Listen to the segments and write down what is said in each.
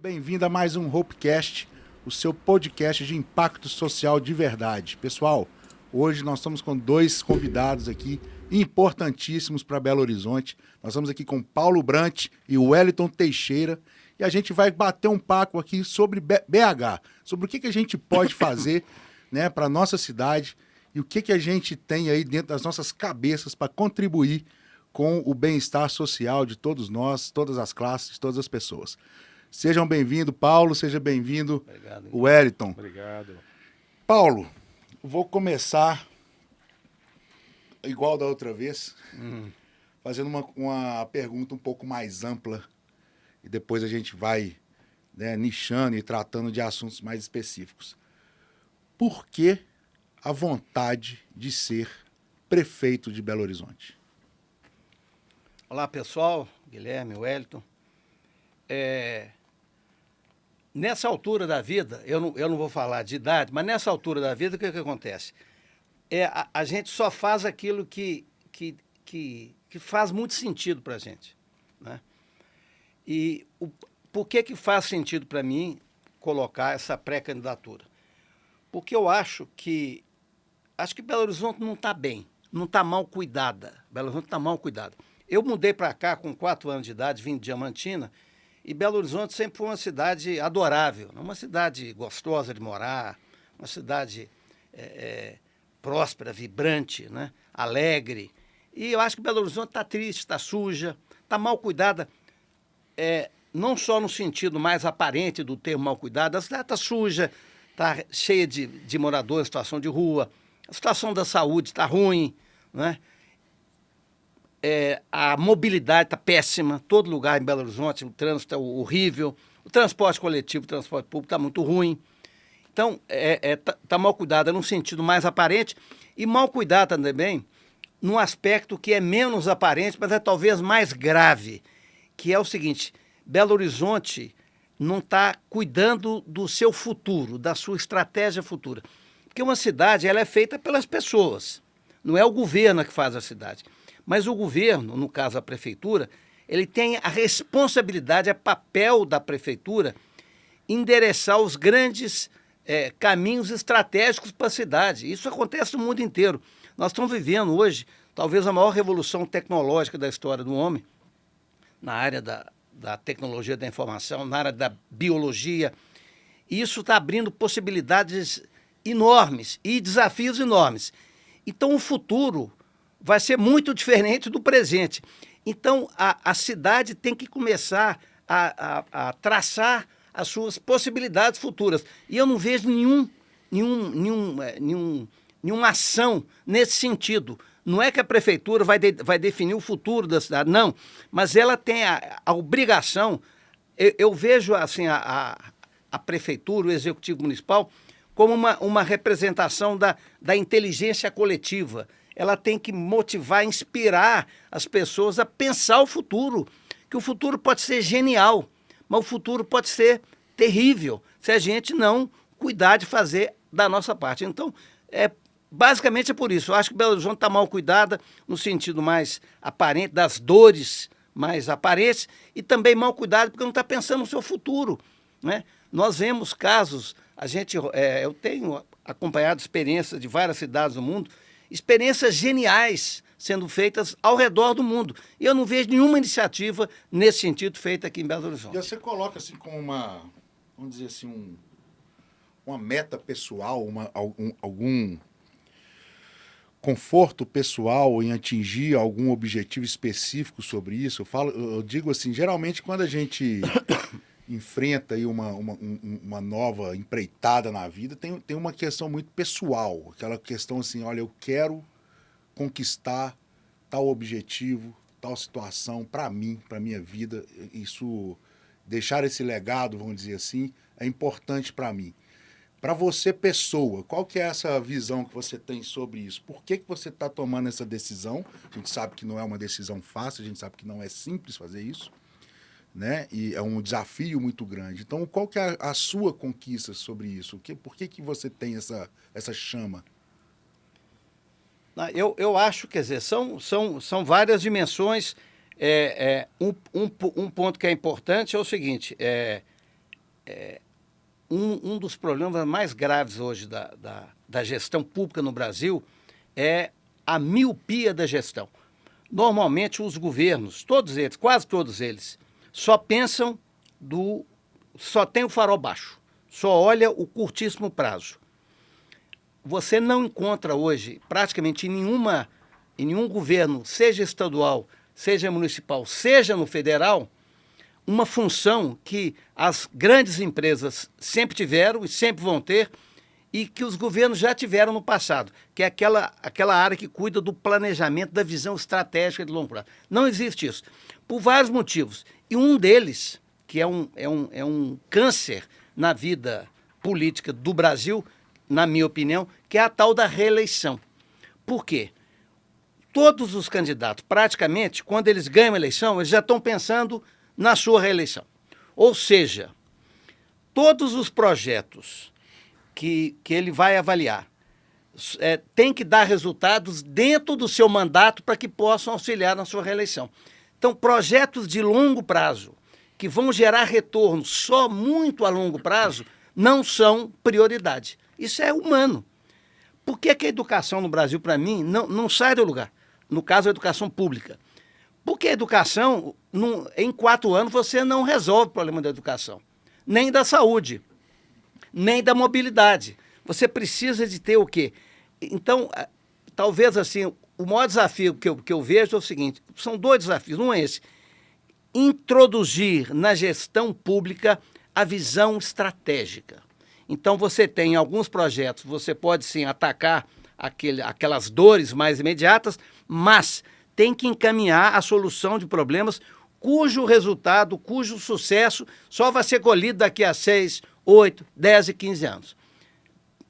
Bem-vindo a mais um Hopecast, o seu podcast de impacto social de verdade. Pessoal, hoje nós estamos com dois convidados aqui importantíssimos para Belo Horizonte. Nós estamos aqui com Paulo Brant e o Wellington Teixeira e a gente vai bater um papo aqui sobre BH, sobre o que a gente pode fazer, né, para a nossa cidade e o que a gente tem aí dentro das nossas cabeças para contribuir com o bem-estar social de todos nós, todas as classes, todas as pessoas. Sejam bem-vindos, Paulo, seja bem-vindo, Wellington. Obrigado. Paulo, vou começar igual da outra vez, fazendo uma pergunta um pouco mais ampla e depois a gente vai, né, nichando e tratando de assuntos mais específicos. Por que a vontade de ser prefeito de Belo Horizonte? Olá, pessoal, Guilherme, Wellington. Nessa altura da vida, eu não vou falar de idade, mas nessa altura da vida, o que acontece? A gente só faz aquilo que faz muito sentido para a gente, né? E por que faz sentido para mim colocar essa pré-candidatura? Porque eu acho que Belo Horizonte não está bem, não está mal cuidada. Belo Horizonte está mal cuidada. Eu mudei para cá com 4 anos de idade, vim de Diamantina, e Belo Horizonte sempre foi uma cidade adorável, uma cidade gostosa de morar, uma cidade próspera, vibrante, né? Alegre. E eu acho que Belo Horizonte está triste, está suja, está mal cuidada, não só no sentido mais aparente do termo mal cuidada, a cidade está suja, está cheia de moradores em situação de rua, a situação da saúde está ruim, né? A mobilidade está péssima, todo lugar em Belo Horizonte, o trânsito é horrível, o transporte coletivo, o transporte público está muito ruim. Então, tá mal cuidada num sentido mais aparente e mal cuidada também num aspecto que é menos aparente, mas é talvez mais grave, que é o seguinte: Belo Horizonte não está cuidando do seu futuro, da sua estratégia futura. Porque uma cidade ela é feita pelas pessoas, não é o governo que faz a cidade. Mas o governo, no caso a prefeitura, ele tem a responsabilidade, é papel da prefeitura, endereçar os grandes caminhos estratégicos para a cidade. Isso acontece no mundo inteiro. Nós estamos vivendo hoje, talvez a maior revolução tecnológica da história do homem, na área da tecnologia da informação, na área da biologia. E isso está abrindo possibilidades enormes e desafios enormes. Então o futuro vai ser muito diferente do presente. Então, a cidade tem que começar a traçar as suas possibilidades futuras. E eu não vejo nenhuma ação nesse sentido. Não é que a prefeitura vai definir o futuro da cidade, não. Mas ela tem a obrigação. Eu vejo assim, a prefeitura, o executivo municipal, como uma representação da inteligência coletiva. Ela tem que motivar, inspirar as pessoas a pensar o futuro, que o futuro pode ser genial, mas o futuro pode ser terrível se a gente não cuidar de fazer da nossa parte. Então, basicamente é por isso. Eu acho que Belo Horizonte está mal cuidada no sentido mais aparente, das dores mais aparentes, e também mal cuidada porque não está pensando no seu futuro, né? Nós vemos casos, eu tenho acompanhado experiências de várias cidades do mundo, experiências geniais sendo feitas ao redor do mundo. E eu não vejo nenhuma iniciativa nesse sentido feita aqui em Belo Horizonte. E você coloca assim como vamos dizer assim, uma meta pessoal, algum conforto pessoal em atingir algum objetivo específico sobre isso? Eu digo assim, geralmente quando a gente enfrenta aí uma nova empreitada na vida, tem uma questão muito pessoal, aquela questão assim, olha, eu quero conquistar tal objetivo, tal situação para mim, para minha vida, isso, deixar esse legado, vamos dizer assim, é importante para mim. Para você, pessoa, qual que é essa visão que você tem sobre isso? Por que você está tomando essa decisão? A gente sabe que não é uma decisão fácil, a gente sabe que não é simples fazer isso, né? E é um desafio muito grande. Então, qual que é a sua conquista sobre isso? Por que você tem essa chama? Eu acho, quer dizer, são várias dimensões. Um ponto que é importante é o seguinte, um dos problemas mais graves hoje da gestão pública no Brasil é a miopia da gestão. Normalmente os governos, todos eles, quase todos eles, só pensam só tem o farol baixo, só olha o curtíssimo prazo. Você não encontra hoje, praticamente em nenhum governo, seja estadual, seja municipal, seja no federal, uma função que as grandes empresas sempre tiveram e sempre vão ter e que os governos já tiveram no passado, que é aquela área que cuida do planejamento, da visão estratégica de longo prazo. Não existe isso, por vários motivos. E um deles, que é um câncer na vida política do Brasil, na minha opinião, que é a tal da reeleição. Por quê? Todos os candidatos, praticamente, quando eles ganham a eleição, eles já estão pensando na sua reeleição. Ou seja, todos os projetos que ele vai avaliar tem que dar resultados dentro do seu mandato para que possam auxiliar na sua reeleição. Então, projetos de longo prazo, que vão gerar retorno só muito a longo prazo, não são prioridade. Isso é humano. Por que a educação no Brasil, para mim, não sai do lugar? No caso, a educação pública. Porque a educação, em 4 anos, você não resolve o problema da educação, nem da saúde, nem da mobilidade. Você precisa de ter o quê? Então, talvez assim, o maior desafio que eu vejo é o seguinte, são 2 desafios. Um é esse, introduzir na gestão pública a visão estratégica. Então, você tem alguns projetos, você pode sim atacar aquelas dores mais imediatas, mas tem que encaminhar a solução de problemas cujo resultado, cujo sucesso só vai ser colhido daqui a 6, 8, 10 e 15 anos.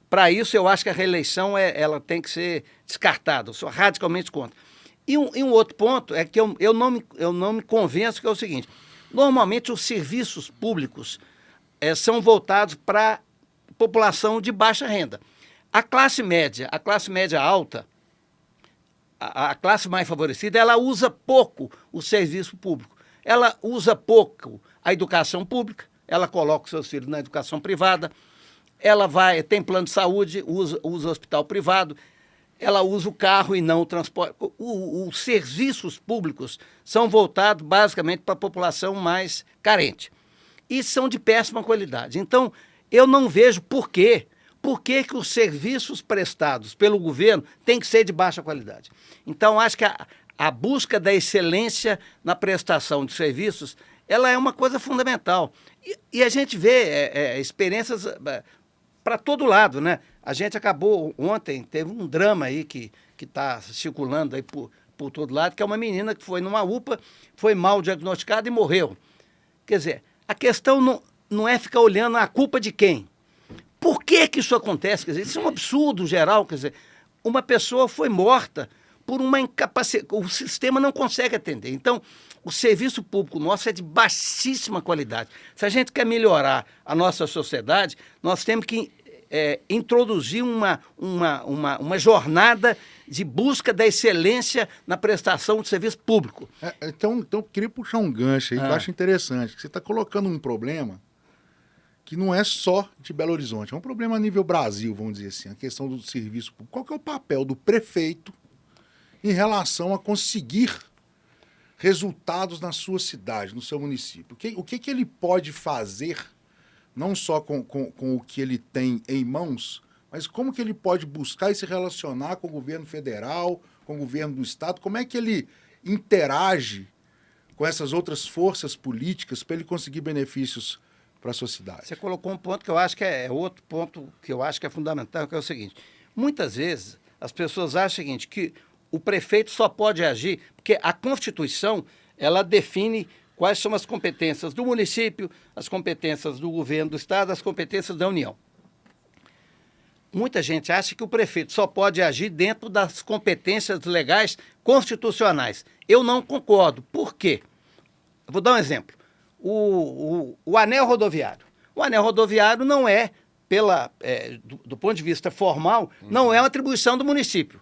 Para isso, eu acho que a reeleição ela tem que ser descartada, eu sou radicalmente contra. E um outro ponto é que eu não me convenço, que é o seguinte, normalmente os serviços públicos são voltados para população de baixa renda. A classe média alta, a classe mais favorecida, ela usa pouco o serviço público. Ela usa pouco a educação pública, ela coloca os seus filhos na educação privada, ela tem plano de saúde, usa hospital privado, ela usa o carro e não o transporte. Os serviços públicos são voltados basicamente para a população mais carente e são de péssima qualidade. Então, eu não vejo por que os serviços prestados pelo governo têm que ser de baixa qualidade. Então, acho que a busca da excelência na prestação de serviços, ela é uma coisa fundamental. E a gente vê experiências para todo lado, né? A gente acabou, ontem, teve um drama aí que está circulando aí por todo lado, que é uma menina que foi numa UPA, foi mal diagnosticada e morreu. Quer dizer, a questão não é ficar olhando a culpa de quem. Por que isso acontece? Quer dizer, isso é um absurdo geral. Quer dizer, uma pessoa foi morta por uma incapacidade. O sistema não consegue atender. Então, o serviço público nosso é de baixíssima qualidade. Se a gente quer melhorar a nossa sociedade, nós temos que introduzir uma jornada de busca da excelência na prestação de serviço público. Então, eu queria puxar um gancho aí que eu acho interessante. Que você está colocando um problema que não é só de Belo Horizonte, é um problema a nível Brasil, vamos dizer assim, a questão do serviço público. Qual que é o papel do prefeito em relação a conseguir resultados na sua cidade, no seu município? O que ele pode fazer, não só com o que ele tem em mãos, mas como que ele pode buscar e se relacionar com o governo federal, com o governo do estado, como é que ele interage com essas outras forças políticas para ele conseguir benefícios para a sua cidade? Você colocou um ponto que eu acho que é outro ponto que eu acho que é fundamental, que é o seguinte, muitas vezes as pessoas acham o seguinte, que o prefeito só pode agir, porque a Constituição, ela define quais são as competências do município, as competências do governo do estado, as competências da União. Muita gente acha que o prefeito só pode agir dentro das competências legais constitucionais. Eu não concordo. Por quê? Eu vou dar um exemplo. O anel rodoviário. O anel rodoviário não é, do ponto de vista formal, não é uma atribuição do município.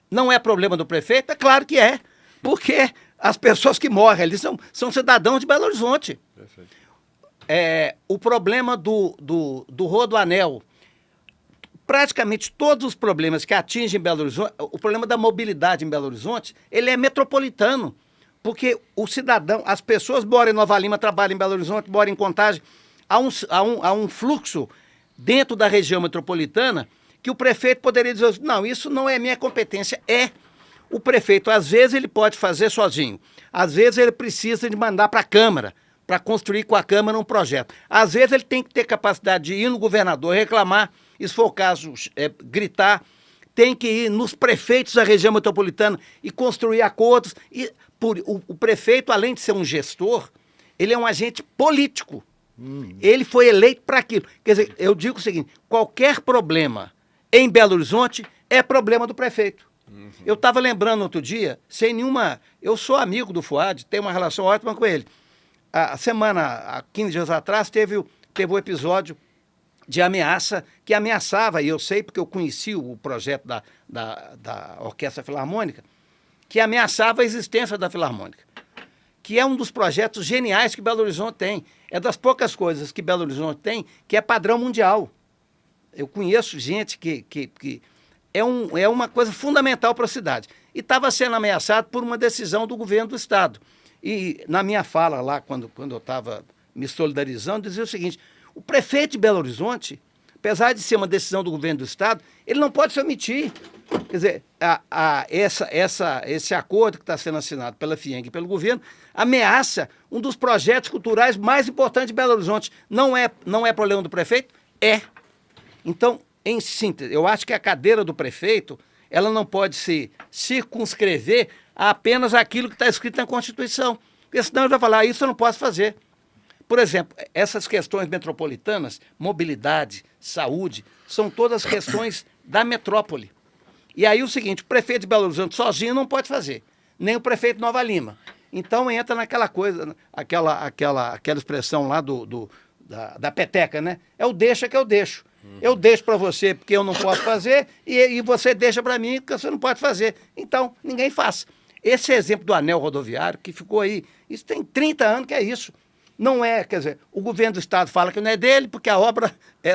Não é problema do prefeito? É claro que é, porque as pessoas que morrem ali são cidadãos de Belo Horizonte. Perfeito. o problema do Rodoanel, praticamente todos os problemas que atingem Belo Horizonte, o problema da mobilidade em Belo Horizonte, ele é metropolitano, porque o cidadão, as pessoas moram em Nova Lima, trabalham em Belo Horizonte, moram em Contagem, há um fluxo dentro da região metropolitana que o prefeito poderia dizer, não, isso não é minha competência, o prefeito, às vezes, ele pode fazer sozinho, às vezes ele precisa de mandar para a Câmara, para construir com a Câmara um projeto. Às vezes ele tem que ter capacidade de ir no governador, reclamar, e se for o caso, gritar, tem que ir nos prefeitos da região metropolitana e construir acordos. E o prefeito, além de ser um gestor, ele é um agente político. Ele foi eleito para aquilo. Quer dizer, eu digo o seguinte, qualquer problema em Belo Horizonte é problema do prefeito. Eu estava lembrando outro dia, sem nenhuma... Eu sou amigo do Fuad, tenho uma relação ótima com ele. Há 15 dias atrás, teve um episódio de ameaça, que ameaçava, e eu sei porque eu conheci o projeto da Orquestra Filarmônica, que ameaçava a existência da Filarmônica, que é um dos projetos geniais que Belo Horizonte tem. É das poucas coisas que Belo Horizonte tem que é padrão mundial. Eu conheço gente que é uma coisa fundamental para a cidade. E estava sendo ameaçado por uma decisão do governo do Estado. E na minha fala lá, quando eu estava me solidarizando, dizia o seguinte, o prefeito de Belo Horizonte, apesar de ser uma decisão do governo do Estado, ele não pode se omitir. Quer dizer, esse acordo que está sendo assinado pela FIENG e pelo governo ameaça um dos projetos culturais mais importantes de Belo Horizonte. Não é problema do prefeito? É. Então, em síntese, eu acho que a cadeira do prefeito ela não pode se circunscrever a apenas aquilo que está escrito na Constituição. Porque senão eu já falar, isso eu não posso fazer. Por exemplo, essas questões metropolitanas, mobilidade, saúde, são todas questões da metrópole. E aí o seguinte, o prefeito de Belo Horizonte sozinho não pode fazer, nem o prefeito de Nova Lima. Então entra naquela coisa, aquela expressão lá da peteca, né? É o deixa que eu deixo. Eu deixo para você porque eu não posso fazer e você deixa para mim porque você não pode fazer. Então, ninguém faz. Esse exemplo do anel rodoviário que ficou aí, isso tem 30 anos que é isso. Não é, quer dizer, o governo do estado fala que não é dele porque a obra é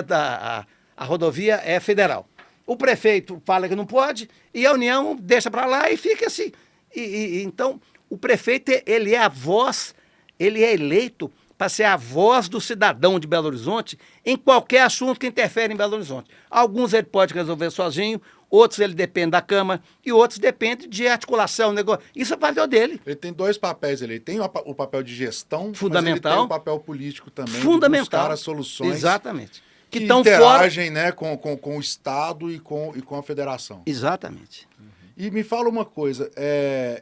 a rodovia é federal. O prefeito fala que não pode e a União deixa para lá e fica assim. Então, o prefeito, ele é a voz, ele é eleito para ser a voz do cidadão de Belo Horizonte em qualquer assunto que interfere em Belo Horizonte. Alguns ele pode resolver sozinho, outros ele depende da Câmara e outros depende de articulação, negócio. Isso é o papel dele. Ele tem dois papéis, ele tem o papel de gestão, fundamental, mas ele tem o papel político também, fundamental, de buscar as soluções. Exatamente. Que interagem fora... né, com o Estado e com a Federação. Exatamente. E me fala uma coisa,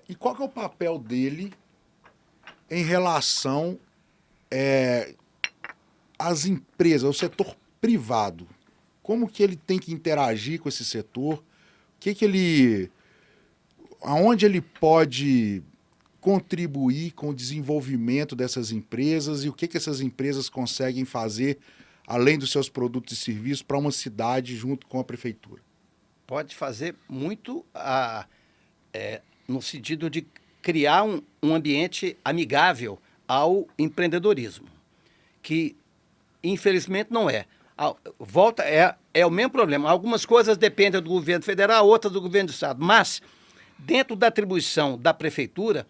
e qual que é o papel dele em relação às empresas, ao setor privado? Como que ele tem que interagir com esse setor? Aonde ele pode contribuir com o desenvolvimento dessas empresas e o que essas empresas conseguem fazer além dos seus produtos e serviços para uma cidade junto com a prefeitura? Pode fazer muito no sentido de criar um ambiente amigável ao empreendedorismo, que infelizmente não é. É o mesmo problema. Algumas coisas dependem do governo federal, outras do governo do estado, mas dentro da atribuição da prefeitura,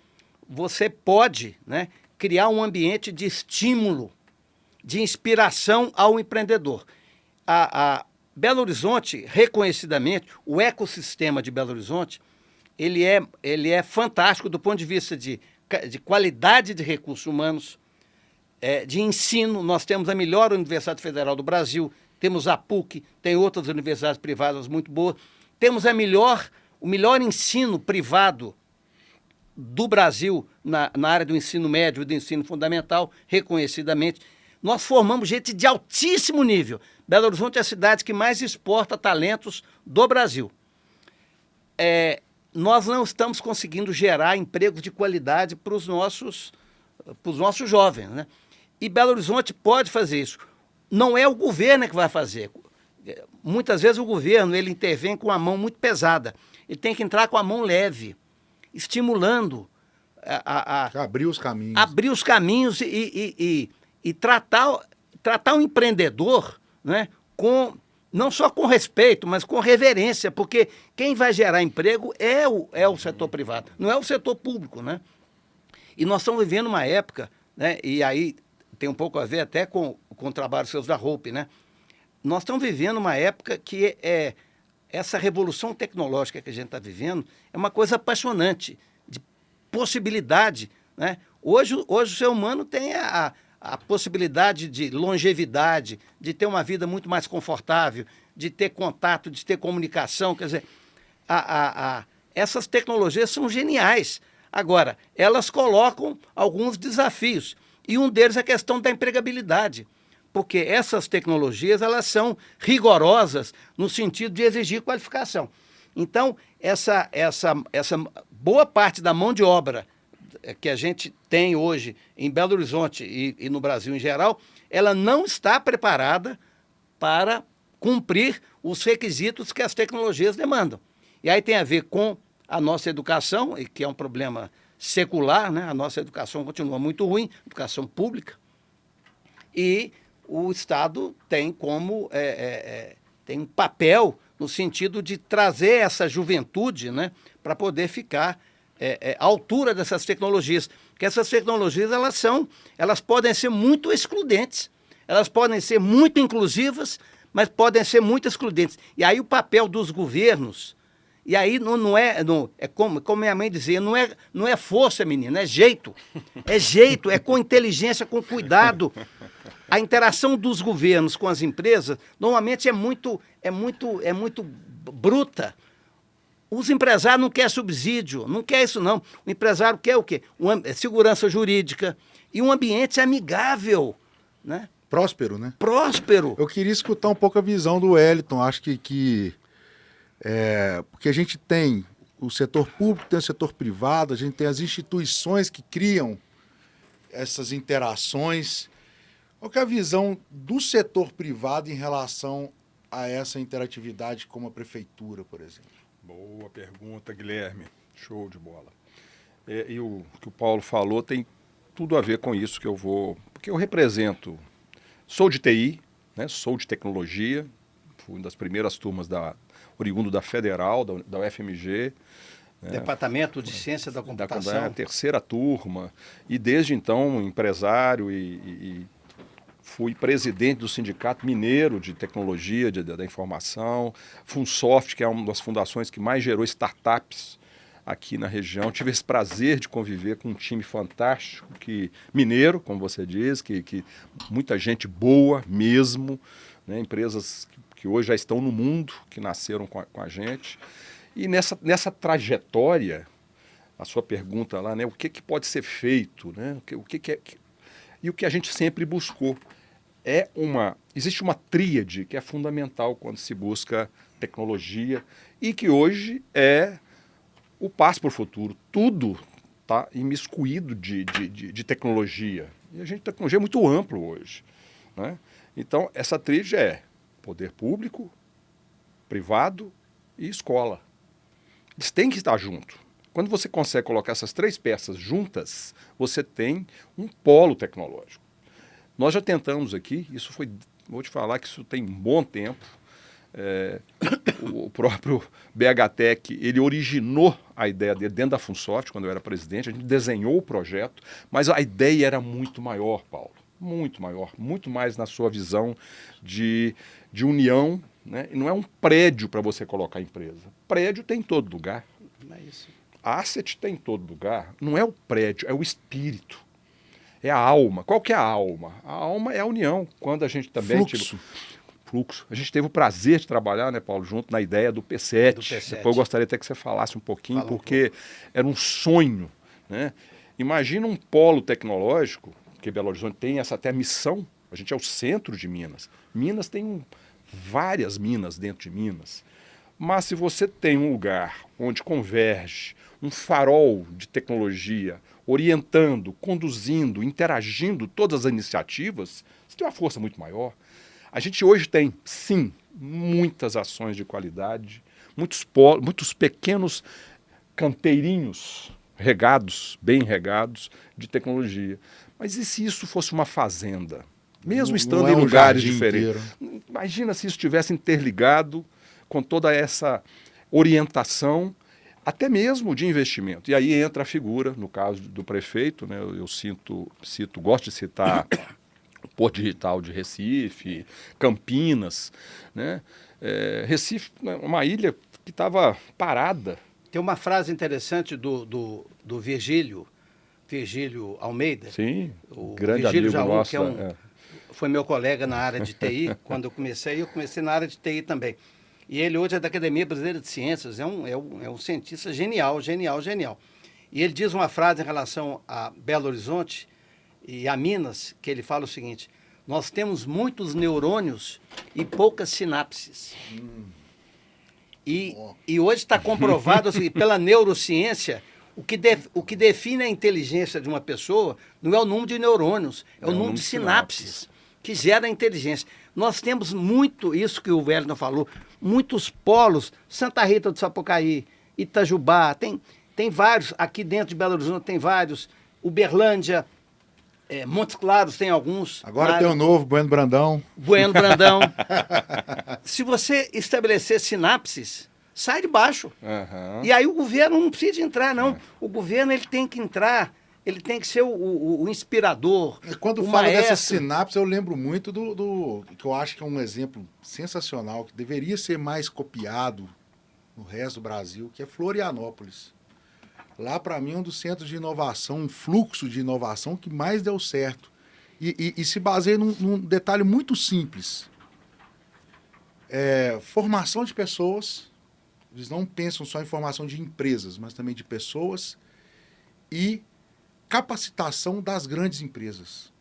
você pode, né, criar um ambiente de estímulo, de inspiração ao empreendedor. A Belo Horizonte, reconhecidamente, o ecossistema de Belo Horizonte, ele é fantástico do ponto de vista de qualidade de recursos humanos, de ensino. Nós temos a melhor Universidade Federal do Brasil, temos a PUC, tem outras universidades privadas muito boas, temos o melhor ensino privado do Brasil na área do ensino médio e do ensino fundamental, reconhecidamente. Nós formamos gente de altíssimo nível. Belo Horizonte é a cidade que mais exporta talentos do Brasil. Nós não estamos conseguindo gerar empregos de qualidade para os nossos jovens, né? E Belo Horizonte pode fazer isso. Não é o governo que vai fazer. Muitas vezes o governo ele intervém com a mão muito pesada. Ele tem que entrar com a mão leve, estimulando abrir os caminhos. Abrir os caminhos e e tratar o empreendedor, né, não só com respeito, mas com reverência, porque quem vai gerar emprego é o setor privado, não é o setor público, né? E nós estamos vivendo uma época, né, e aí tem um pouco a ver até com o trabalho seus da Hope, né? Nós estamos vivendo uma época que essa revolução tecnológica que a gente está vivendo é uma coisa apaixonante, de possibilidade, né? Hoje o ser humano tem a possibilidade de longevidade, de ter uma vida muito mais confortável, de ter contato, de ter comunicação. Quer dizer, essas tecnologias são geniais. Agora, elas colocam alguns desafios. E um deles é a questão da empregabilidade. Porque essas tecnologias elas são rigorosas no sentido de exigir qualificação. Então, essa boa parte da mão de obra que a gente tem hoje em Belo Horizonte e no Brasil em geral, ela não está preparada para cumprir os requisitos que as tecnologias demandam. E aí tem a ver com a nossa educação, que é um problema secular, né? A nossa educação continua muito ruim, educação pública, e o Estado tem tem um papel no sentido de trazer essa juventude, né, para poder ficar à altura dessas tecnologias. Porque essas tecnologias elas podem ser muito excludentes, elas podem ser muito inclusivas, mas podem ser muito excludentes. E aí o papel dos governos, e aí é como minha mãe dizia, não é força, menina, é jeito. É jeito, é com inteligência, com cuidado. A interação dos governos com as empresas normalmente é muito bruta. Os empresários não querem subsídio, não quer isso não. O empresário quer o quê? Segurança jurídica e um ambiente amigável, né? Próspero, né? Próspero. Eu queria escutar um pouco a visão do Wellington. Acho que porque a gente tem o setor público, tem o setor privado, a gente tem as instituições que criam essas interações. Qual que é a visão do setor privado em relação a essa interatividade como a prefeitura, por exemplo? Boa pergunta, Guilherme. Show de bola. E o que o Paulo falou tem tudo a ver com isso que eu vou... Porque eu represento... Sou de TI, né? Sou de tecnologia, fui uma das primeiras turmas oriundo da Federal, da UFMG. Né? Departamento de Ciência da Computação. Da terceira turma. E desde então, empresário e fui presidente do Sindicato Mineiro de Tecnologia da Informação, Funsoft, que é uma das fundações que mais gerou startups aqui na região. Tive esse prazer de conviver com um time fantástico, mineiro, como você diz, que muita gente boa mesmo, né? Empresas que hoje já estão no mundo, que nasceram com a gente. E nessa trajetória, a sua pergunta lá, né? O que pode ser feito, né? E o que a gente sempre buscou. Existe uma tríade que é fundamental quando se busca tecnologia e que hoje é o passo para o futuro. Tudo está imiscuído de tecnologia. E a tecnologia é muito amplo hoje, né? Então, essa tríade é poder público, privado e escola. Eles têm que estar juntos. Quando você consegue colocar essas três peças juntas, você tem um polo tecnológico. Nós já tentamos aqui, vou te falar que isso tem um bom tempo. O próprio BHTech, ele originou a ideia dele dentro da Funsoft, quando eu era presidente, a gente desenhou o projeto, mas a ideia era muito maior, Paulo, muito maior, muito mais na sua visão de união, né? E não é um prédio para você colocar a empresa. Prédio tem em todo lugar. Não é isso. Asset tem em todo lugar. Não é o prédio, é o espírito. É a alma. Qual que é a alma? A alma é a união. Quando a gente também... Fluxo. A gente teve o prazer de trabalhar, né, Paulo, junto na ideia do P7. Depois eu gostaria até que você falasse um pouquinho, porque era um sonho, né? Imagina um polo tecnológico, que Belo Horizonte tem até a missão, a gente é o centro de Minas. Minas tem várias minas dentro de Minas. Mas se você tem um lugar onde converge um farol de tecnologia, orientando, conduzindo, interagindo todas as iniciativas, você tem uma força muito maior. A gente hoje tem, sim, muitas ações de qualidade, muitos pequenos canteirinhos regados, bem regados, de tecnologia. Mas e se isso fosse uma fazenda? Mesmo Não estando é em um lugares jardim diferentes. inteiro. Imagina se isso estivesse interligado com toda essa orientação, até mesmo de investimento. E aí entra a figura, no caso do prefeito, né, eu gosto de citar o Porto Digital de Recife, Campinas, né? Recife, uma ilha que estava parada. Tem uma frase interessante do Virgílio Almeida. Sim, O grande Virgílio amigo Jaú, nosso. que foi meu colega na área de TI, quando eu comecei na área de TI também. E ele hoje é da Academia Brasileira de Ciências, é um cientista genial. E ele diz uma frase em relação a Belo Horizonte e a Minas, que ele fala o seguinte: nós temos muitos neurônios e poucas sinapses. E hoje está comprovado assim, pela neurociência, o que define a inteligência de uma pessoa não é o número de neurônios, é o número de sinapses que gera a inteligência. Nós temos muito, isso que o Wellington falou, muitos polos, Santa Rita do Sapucaí, Itajubá, tem vários, aqui dentro de Belo Horizonte tem vários, Uberlândia, Montes Claros tem alguns. Agora tem o novo, Bueno Brandão. Bueno Brandão. Se você estabelecer sinapses, sai de baixo. Uhum. E aí o governo não precisa entrar, não. O governo ele tem que entrar, ele tem que ser o inspirador. E quando o fala maestro. dessa sinapse, eu lembro muito do que eu acho que é um exemplo sensacional, que deveria ser mais copiado no resto do Brasil, que é Florianópolis. Lá, para mim, é um dos centros de inovação, um fluxo de inovação que mais deu certo. E se baseia num detalhe muito simples. Formação de pessoas. Eles não pensam só em formação de empresas, mas também de pessoas. E capacitação das grandes empresas.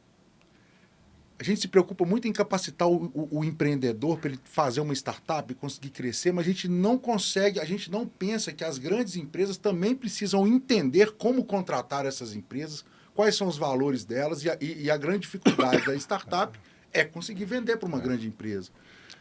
A gente se preocupa muito em capacitar o empreendedor para ele fazer uma startup e conseguir crescer, mas a gente não consegue, a gente não pensa que as grandes empresas também precisam entender como contratar essas empresas, quais são os valores delas, e a grande dificuldade da startup é conseguir vender para uma grande empresa.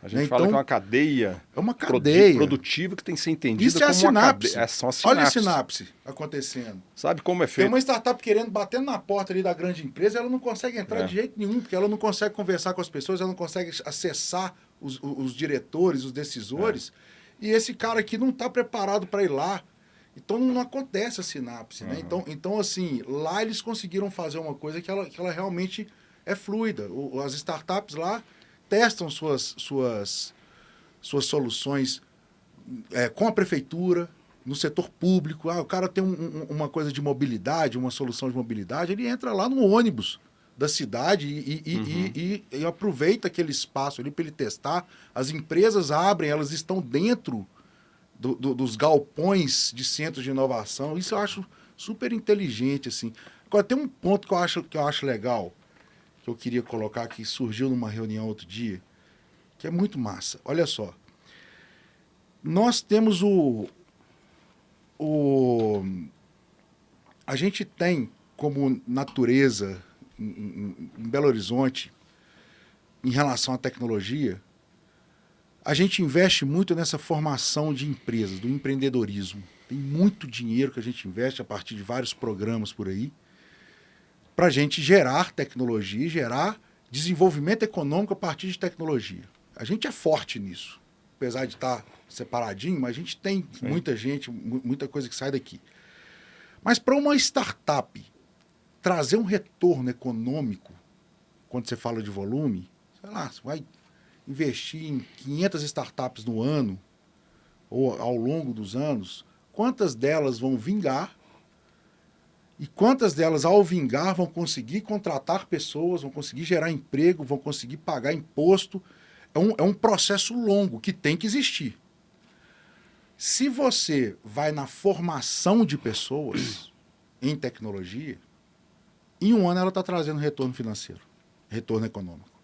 A gente fala que é uma cadeia, produtiva que tem que ser entendida isso é como a sinapse. Uma cadeia. São as Olha a sinapses. sinapse acontecendo. Sabe como é feito? Tem uma startup batendo na porta ali da grande empresa, ela não consegue entrar de jeito nenhum, porque ela não consegue conversar com as pessoas, ela não consegue acessar os diretores, os decisores, e esse cara aqui não está preparado para ir lá. Então não acontece a sinapse, né? Então, assim, lá eles conseguiram fazer uma coisa que ela realmente é fluida. As startups lá testam suas soluções com a prefeitura, no setor público. O cara tem uma coisa de mobilidade, uma solução de mobilidade, ele entra lá no ônibus da cidade e aproveita aquele espaço ali para ele testar. As empresas abrem, elas estão dentro dos galpões de centros de inovação. Isso eu acho super inteligente, assim. Agora, tem um ponto que eu acho legal, que eu queria colocar, que surgiu numa reunião outro dia, que é muito massa. Olha só. Nós temos a gente tem como natureza em Belo Horizonte, em relação à tecnologia, a gente investe muito nessa formação de empresas, do empreendedorismo. Tem muito dinheiro que a gente investe a partir de vários programas por aí, para a gente gerar tecnologia, gerar desenvolvimento econômico a partir de tecnologia. A gente é forte nisso, apesar de estar separadinho, mas a gente tem muita gente, muita coisa que sai daqui. Mas para uma startup trazer um retorno econômico, quando você fala de volume, sei lá, você vai investir em 500 startups no ano, ou ao longo dos anos, quantas delas vão vingar e quantas delas, ao vingar, vão conseguir contratar pessoas, vão conseguir gerar emprego, vão conseguir pagar imposto. É um processo longo que tem que existir. Se você vai na formação de pessoas em tecnologia, em um ano ela está trazendo retorno financeiro, retorno econômico.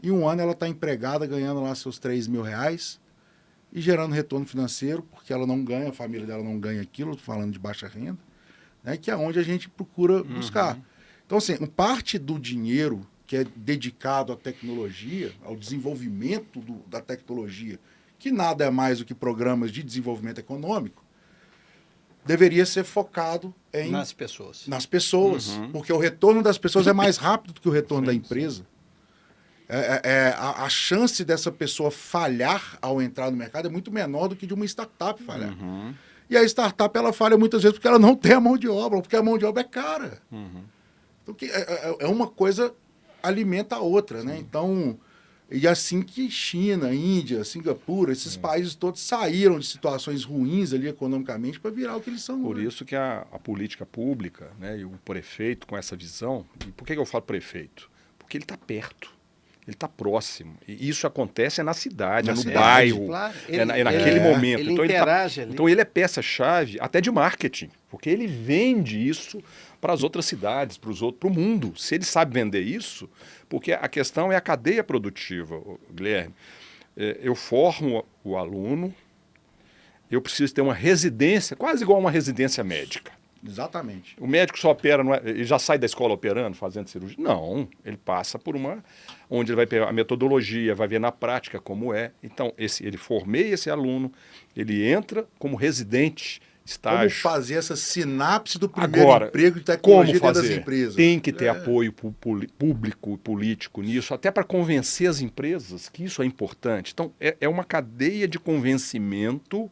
Em um ano ela está empregada, ganhando lá seus R$3.000 e gerando retorno financeiro, porque ela não ganha, a família dela não ganha aquilo, falando de baixa renda, né, que é onde a gente procura buscar. Então, assim, parte do dinheiro que é dedicado à tecnologia, ao desenvolvimento da tecnologia, que nada é mais do que programas de desenvolvimento econômico, deveria ser focado nas pessoas. Nas pessoas, porque o retorno das pessoas é mais rápido do que o retorno da empresa. A chance dessa pessoa falhar ao entrar no mercado é muito menor do que de uma startup falhar. E a startup ela falha muitas vezes porque ela não tem a mão de obra, ou porque a mão de obra é cara. Então, uma coisa alimenta a outra, né? Então, e assim que China, Índia, Singapura, esses países todos saíram de situações ruins ali economicamente para virar o que eles são. Por isso que a política pública, né, e o prefeito com essa visão, e por que eu falo prefeito? Porque ele está perto. Ele está próximo. E isso acontece na cidade, no bairro, claro. Naquele momento. Ele então, interage ali. Então ele é peça-chave até de marketing, porque ele vende isso para as outras cidades, para o mundo. Se ele sabe vender isso, porque a questão é a cadeia produtiva, Guilherme. Eu formo o aluno, eu preciso ter uma residência, quase igual a uma residência médica. Exatamente. O médico só opera, ele já sai da escola operando, fazendo cirurgia? Não, ele passa por onde ele vai pegar a metodologia, vai ver na prática como é. Então, ele formei esse aluno, ele entra como residente, estágio. Como fazer essa sinapse do primeiro emprego de tecnologia dentro das empresas? Tem que ter apoio público e político nisso, até para convencer as empresas que isso é importante. Então, é uma cadeia de convencimento,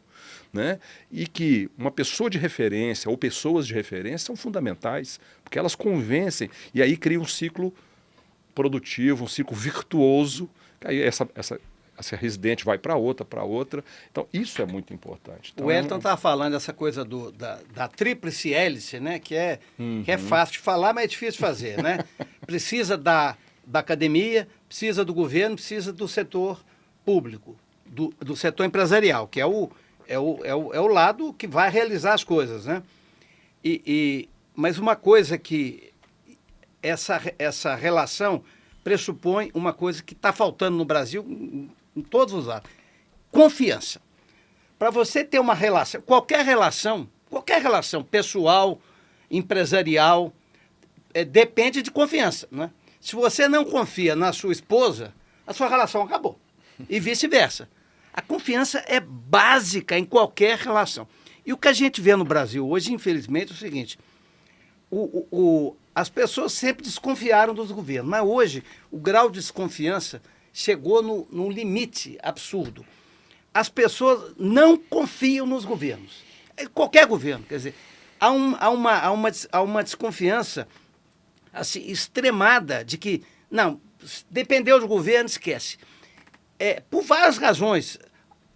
né? E que uma pessoa de referência ou pessoas de referência são fundamentais, porque elas convencem e aí cria um ciclo produtivo, um ciclo virtuoso, que aí essa residente vai para outra. Então, isso é muito importante. Então, o Elton está falando dessa coisa da tríplice hélice, né? Que é fácil de falar, mas é difícil de fazer, né? Precisa da academia, precisa do governo, precisa do setor público, do setor empresarial, que é o lado que vai realizar as coisas, né? Mas uma coisa que essa relação pressupõe uma coisa que está faltando no Brasil em todos os lados: confiança. Para você ter uma relação, qualquer relação pessoal, empresarial, depende de confiança, né? Se você não confia na sua esposa, a sua relação acabou. E vice-versa. A confiança é básica em qualquer relação. E o que a gente vê no Brasil hoje, infelizmente, é o seguinte: as pessoas sempre desconfiaram dos governos, mas hoje o grau de desconfiança chegou num limite absurdo. As pessoas não confiam nos governos. Qualquer governo, quer dizer, há uma desconfiança assim, extremada de que, não, dependeu do governo, esquece. Por várias razões,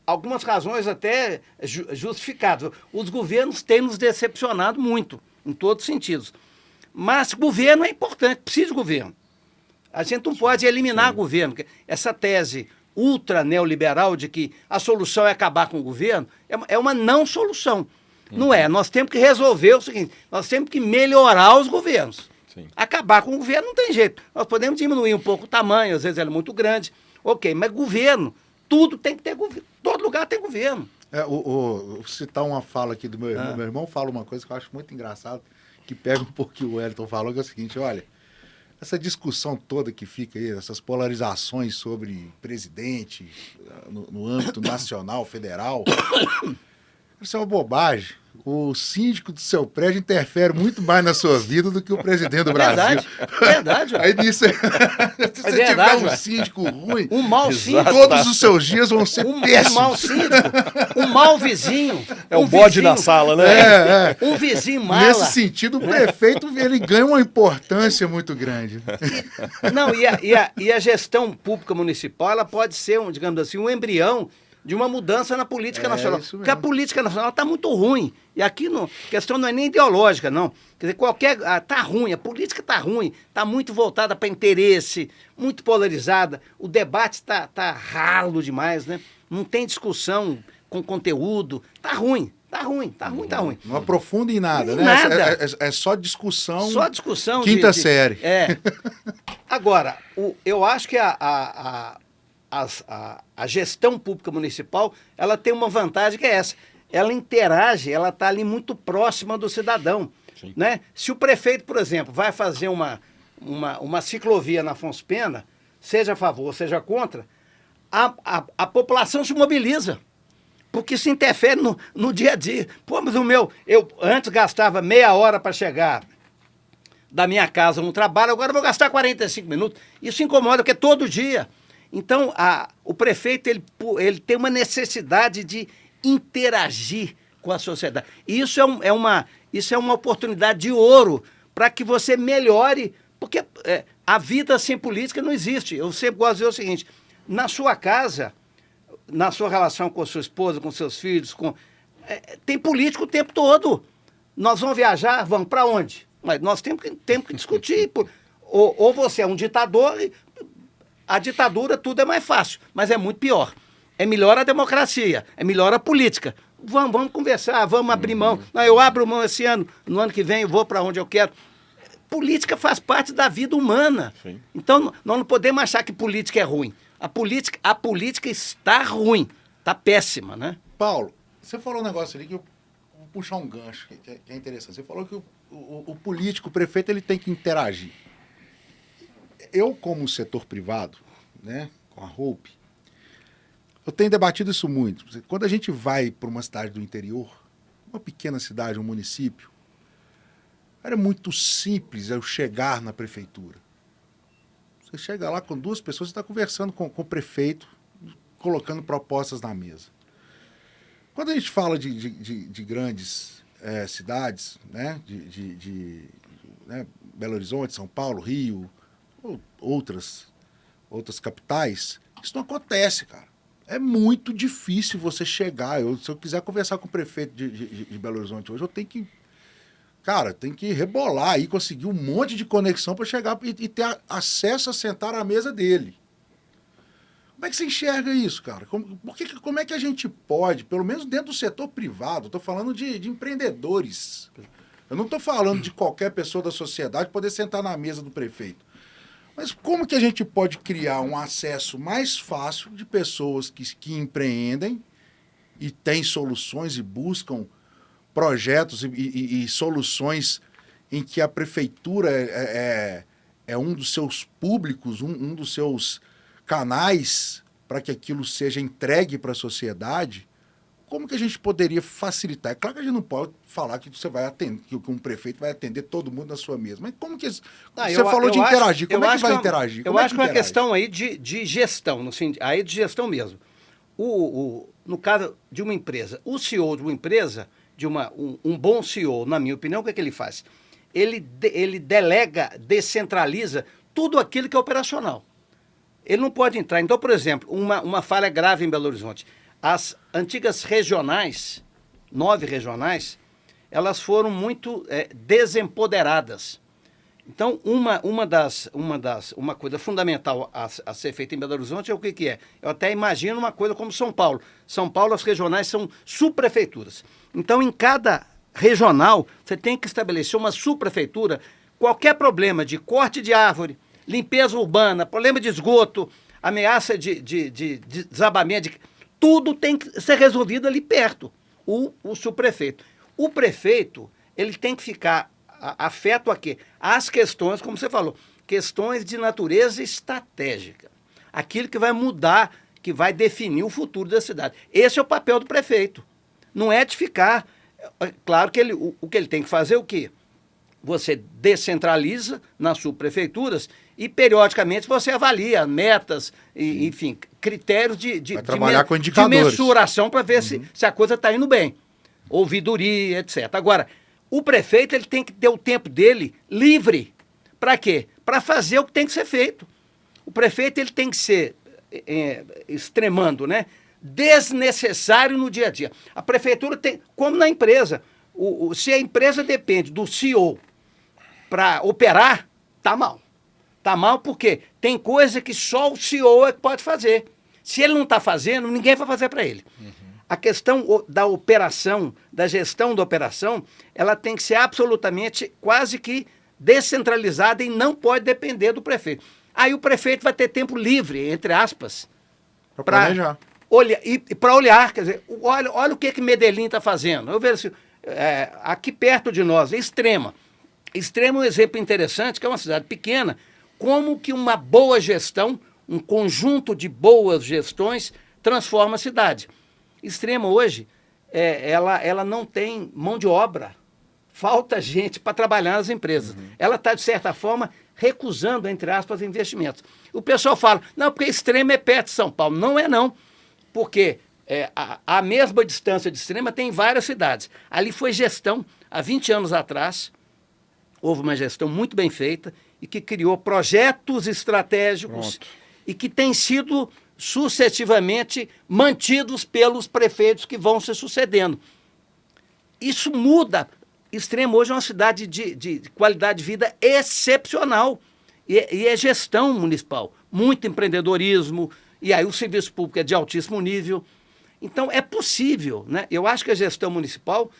algumas razões até justificadas. Os governos têm nos decepcionado muito, em todos os sentidos. Mas governo é importante, precisa de governo. A gente não pode eliminar governo. Essa tese ultra neoliberal de que a solução é acabar com o governo é uma não solução. Não é. Nós temos que resolver o seguinte: nós temos que melhorar os governos. Sim. Acabar com o governo não tem jeito. Nós podemos diminuir um pouco o tamanho, às vezes ele é muito grande. Ok, mas governo, tudo tem que ter governo. Todo lugar tem governo. Vou citar uma fala aqui do meu irmão. Meu irmão fala uma coisa que eu acho muito engraçada, que pega um pouco o que o Wellington falou, que é o seguinte: olha, essa discussão toda que fica aí, essas polarizações sobre presidente no âmbito nacional, federal, isso é uma bobagem. O síndico do seu prédio interfere muito mais na sua vida do que o presidente do Brasil. Verdade. Aí nisso, se você tiver um síndico ruim, um mau síndico, todos os seus dias vão ser péssimos. Um mau síndico, um mau vizinho. O bode na sala, né? Um vizinho mala. Nesse sentido, o prefeito ele ganha uma importância muito grande. E a gestão pública municipal, ela pode ser, digamos assim, um embrião de uma mudança na política nacional. Porque a política nacional está muito ruim. E aqui a questão não é nem ideológica, não. Quer dizer, está ruim, a política está ruim, está muito voltada para interesse, muito polarizada. O debate está ralo demais, né? Não tem discussão com conteúdo. Está ruim. Não aprofunda em nada, né? Nada. É só discussão. Só discussão. Quinta série. Agora, eu acho que a gestão pública municipal, ela tem uma vantagem que é essa. Ela interage, ela está ali muito próxima do cidadão. Né? Se o prefeito, por exemplo, vai fazer uma ciclovia na Afonso Pena, seja a favor, seja contra, a população se mobiliza. porque isso interfere no dia a dia. Pô, mas eu antes gastava meia hora para chegar da minha casa no trabalho, agora eu vou gastar 45 minutos. Isso incomoda, porque é todo dia. Então, o prefeito ele tem uma necessidade de interagir com a sociedade. E isso é uma oportunidade de ouro para que você melhore, porque a vida sem política não existe. Eu sempre gosto de dizer o seguinte, na sua casa, na sua relação com a sua esposa, com seus filhos, tem político o tempo todo. Nós vamos viajar, vamos para onde? Mas nós temos que discutir. Ou você é um ditador, a ditadura tudo é mais fácil, mas é muito pior. É melhor a democracia, é melhor a política. Vamos conversar, vamos abrir mão. Não, eu abro mão esse ano, no ano que vem eu vou para onde eu quero. Política faz parte da vida humana. Sim. Então, nós não podemos achar que política é ruim. A política está ruim, está péssima, né? Paulo, você falou um negócio ali que eu vou puxar um gancho, que é interessante. Você falou que o político, o prefeito, ele tem que interagir. Eu, como setor privado, né, com a Hope, eu tenho debatido isso muito. Quando a gente vai para uma cidade do interior, uma pequena cidade, um município, era muito simples eu chegar na prefeitura. Você chega lá com duas pessoas, você está conversando com o prefeito, colocando propostas na mesa. Quando a gente fala de grandes cidades, né, né, Belo Horizonte, São Paulo, Rio, ou outras capitais, isso não acontece, cara. É muito difícil você chegar. Se eu quiser conversar com o prefeito de Belo Horizonte hoje, eu tenho que... Cara, tem que rebolar aí, conseguir um monte de conexão para chegar e ter acesso a sentar à mesa dele. Como é que você enxerga isso, cara? Como é que a gente pode, pelo menos dentro do setor privado, estou falando de empreendedores. Eu não estou falando de qualquer pessoa da sociedade poder sentar na mesa do prefeito. Mas como que a gente pode criar um acesso mais fácil de pessoas que empreendem e têm soluções e buscam projetos e soluções em que a prefeitura é um dos seus públicos, um dos seus canais para que aquilo seja entregue para a sociedade? Como que a gente poderia facilitar? É claro que a gente não pode falar que você vai atender, que um prefeito vai atender todo mundo na sua mesa. Mas como que... Você falou de interagir. Como é que vai interagir? Eu acho que é uma questão aí de gestão, aí de gestão mesmo. No caso de uma empresa, o CEO de uma empresa, um bom CEO, na minha opinião, o que é que ele faz? Ele delega, descentraliza tudo aquilo que é operacional. Ele não pode entrar. Então, por exemplo, uma falha grave em Belo Horizonte. As antigas regionais, 9 regionais, elas foram muito desempoderadas. Então, uma coisa fundamental a ser feita em Belo Horizonte é o que é? Eu até imagino uma coisa como São Paulo. São Paulo, as regionais são subprefeituras. Então, em cada regional, você tem que estabelecer uma subprefeitura. Qualquer problema de corte de árvore, limpeza urbana, problema de esgoto, ameaça de desabamento, tudo tem que ser resolvido ali perto, o subprefeito. O prefeito, ele tem que ficar afeto a quê? Às questões, como você falou, questões de natureza estratégica. Aquilo que vai mudar, que vai definir o futuro da cidade. Esse é o papel do prefeito. Não é de ficar... Claro que o que ele tem que fazer é o quê? Você descentraliza nas subprefeituras e, periodicamente, você avalia metas, e, enfim, critérios de mensuração para ver se a coisa está indo bem. Ouvidoria, etc. Agora, o prefeito ele tem que ter o tempo dele livre. Para quê? Para fazer o que tem que ser feito. O prefeito ele tem que ser, extremando, né? Desnecessário no dia a dia. A prefeitura tem, como na empresa, se a empresa depende do CEO para operar, tá mal. Tá mal porque tem coisa que só o CEO é que pode fazer. Se ele não está fazendo, ninguém vai fazer para ele. A questão da operação, da gestão da operação, ela tem que ser absolutamente, quase que descentralizada e não pode depender do prefeito. Aí o prefeito vai ter tempo livre, entre aspas, para planejar. Para olhar, quer dizer, olha o que Medellín está fazendo. Eu vejo assim, aqui perto de nós, Extrema. Extrema é um exemplo interessante, que é uma cidade pequena, como que uma boa gestão, um conjunto de boas gestões, transforma a cidade. Extrema hoje, ela não tem mão de obra. Falta gente para trabalhar nas empresas. Ela está, de certa forma, recusando, entre aspas, investimentos. O pessoal fala, não, porque Extrema é perto de São Paulo. Não é não, porque a mesma distância de Extrema tem em várias cidades. Ali foi gestão, há 20 anos atrás, houve uma gestão muito bem feita e que criou projetos estratégicos e que têm sido sucessivamente mantidos pelos prefeitos que vão se sucedendo. Isso muda. Extrema hoje é uma cidade de qualidade de vida excepcional e é gestão municipal, muito empreendedorismo, e aí o serviço público é de altíssimo nível. Então é possível, né? Eu acho que a gestão municipal,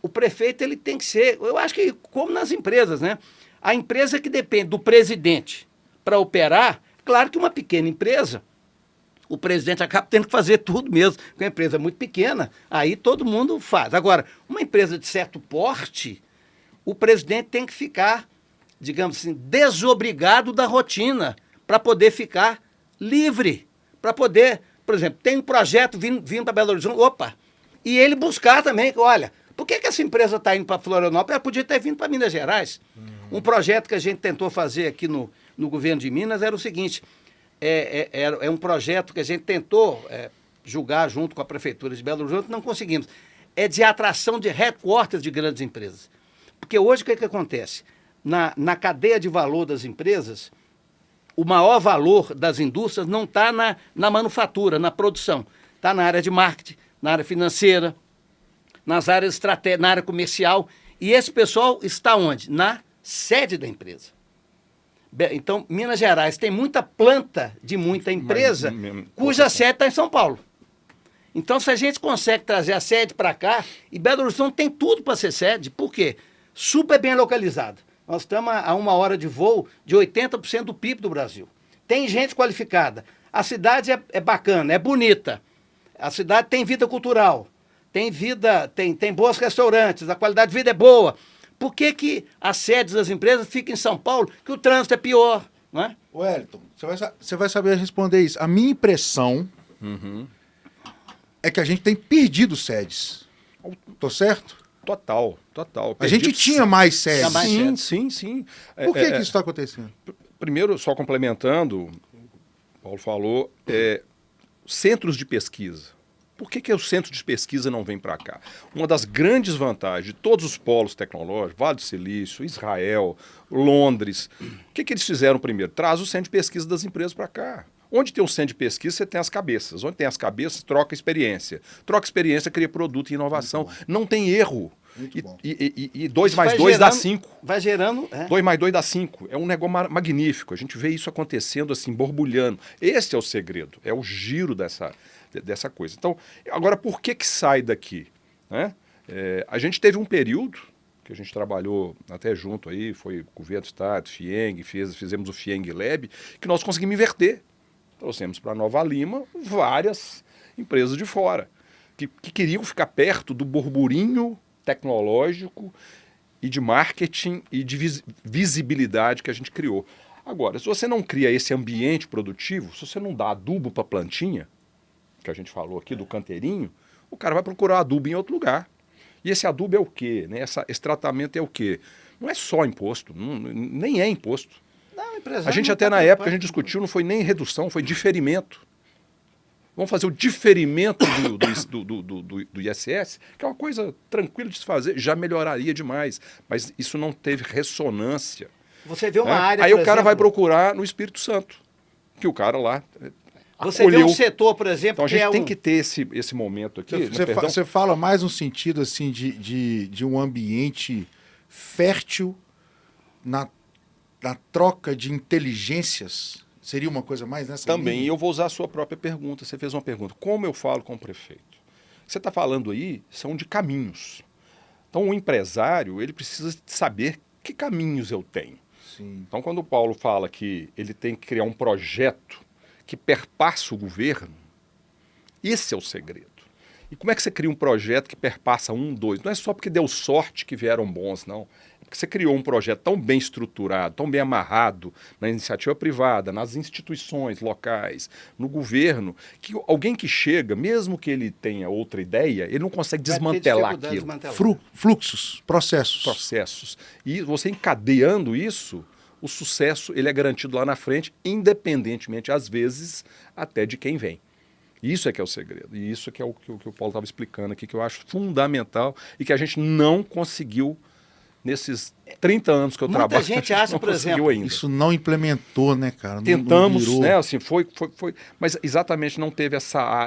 o prefeito ele tem que ser, eu acho que como nas empresas, né? A empresa que depende do presidente para operar, claro que uma pequena empresa, o presidente acaba tendo que fazer tudo mesmo, porque a empresa é muito pequena, aí todo mundo faz. Agora, uma empresa de certo porte, o presidente tem que ficar, digamos assim, desobrigado da rotina para poder ficar livre, para poder, por exemplo, tem um projeto vindo para Belo Horizonte, e ele buscar também, olha, por que essa empresa está indo para Florianópolis? Ela podia ter vindo para Minas Gerais. Um projeto que a gente tentou fazer aqui no governo de Minas era o seguinte, é um projeto que a gente tentou julgar junto com a Prefeitura de Belo Horizonte, não conseguimos. É de atração de headquarters de grandes empresas. Porque hoje o que acontece? Na cadeia de valor das empresas, o maior valor das indústrias não está na manufatura, na produção. Está na área de marketing, na área financeira, nas áreas estratégicas, na área comercial. E esse pessoal está onde? Na sede da empresa. Então, Minas Gerais tem muita planta de muita empresa cuja sede está em São Paulo. Então, se a gente consegue trazer a sede para cá, e Belo Horizonte tem tudo para ser sede, por quê? Super bem localizada. Nós estamos a 1 hora de voo de 80% do PIB do Brasil. Tem gente qualificada. A cidade é bacana, é bonita. A cidade tem vida cultural, tem bons restaurantes, a qualidade de vida é boa. Por que as sedes das empresas ficam em São Paulo, que o trânsito é pior, não é? Wellington, você vai saber responder isso. A minha impressão é que a gente tem perdido sedes. Tô certo? Total. A gente tinha mais sedes. Sim. Por que isso está acontecendo? Primeiro, só complementando, o Paulo falou, centros de pesquisa. Por que os centros de pesquisa não vêm para cá? Uma das grandes vantagens de todos os polos tecnológicos, Vale do Silício, Israel, Londres, o que eles fizeram primeiro? Traz o centro de pesquisa das empresas para cá. Onde tem um centro de pesquisa, você tem as cabeças. Onde tem as cabeças, troca experiência. Troca experiência, cria produto e inovação. Não tem erro. E 2 mais 2 dá 5. Vai gerando... 2 mais 2 dá 5. É um negócio magnífico. A gente vê isso acontecendo assim, borbulhando. Esse é o segredo. É o giro dessa coisa. Então, agora, por que sai daqui? Né? A gente teve um período que a gente trabalhou até junto aí, foi governo do Estado, FIENG, fizemos o FIENG Lab, que nós conseguimos inverter. Trouxemos para Nova Lima várias empresas de fora, que queriam ficar perto do burburinho tecnológico e de marketing e de visibilidade que a gente criou. Agora, se você não cria esse ambiente produtivo, se você não dá adubo para a plantinha, que a gente falou aqui do canteirinho, o cara vai procurar adubo em outro lugar. E esse adubo é o quê? Né? Esse tratamento é o quê? Não é só imposto, nem é imposto. Não, a gente até na época a gente discutiu, não foi nem redução, foi diferimento. Vamos fazer o diferimento do ISS, que é uma coisa tranquila de se fazer, já melhoraria demais. Mas isso não teve ressonância. Você vê uma área, aí o cara vai procurar no Espírito Santo, que o cara lá você acolheu. vê um setor, por exemplo, então a gente tem que ter esse momento aqui. Você fala mais no sentido assim, de um ambiente fértil na troca de inteligências. Seria uma coisa mais nessa Também, linha? eu vou usar a sua própria pergunta. Você fez uma pergunta. Como eu falo com o prefeito? O que você está falando aí são de caminhos. Então, o empresário, ele precisa saber que caminhos eu tenho. Sim. Então, quando o Paulo fala que ele tem que criar um projeto que perpassa o governo, esse é o segredo. E como é que você cria um projeto que perpassa 1, 2? Não é só porque deu sorte que vieram bons, não. Porque você criou um projeto tão bem estruturado, tão bem amarrado na iniciativa privada, nas instituições locais, no governo, que alguém que chega, mesmo que ele tenha outra ideia, ele não consegue desmantelar aquilo. Fluxos, processos. E você encadeando isso, o sucesso ele é garantido lá na frente, independentemente, às vezes, até de quem vem. Isso é que é o segredo. E isso é que é o que o Paulo estava explicando aqui, que eu acho fundamental e que a gente não conseguiu nesses 30 anos que eu trabalho. Muita gente acha, por exemplo, ainda. Isso não implementou, né, cara? Tentamos, não né? Assim, foi, mas exatamente não teve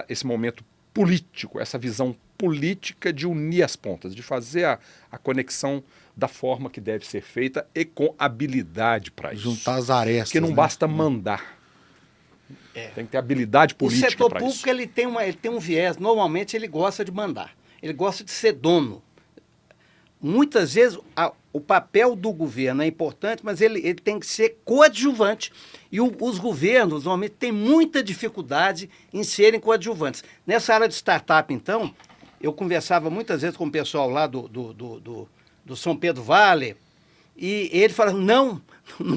esse momento político, essa visão política de unir as pontas, de fazer a conexão da forma que deve ser feita e com habilidade para isso. Juntar as arestas. Porque não basta mandar. Tem que ter habilidade política para isso. O setor público ele tem um viés. Normalmente ele gosta de mandar. Ele gosta de ser dono. Muitas vezes o papel do governo é importante, mas ele tem que ser coadjuvante. E os governos, normalmente, têm muita dificuldade em serem coadjuvantes. Nessa área de startup, então, eu conversava muitas vezes com o pessoal lá do São Pedro Vale, e ele fala, não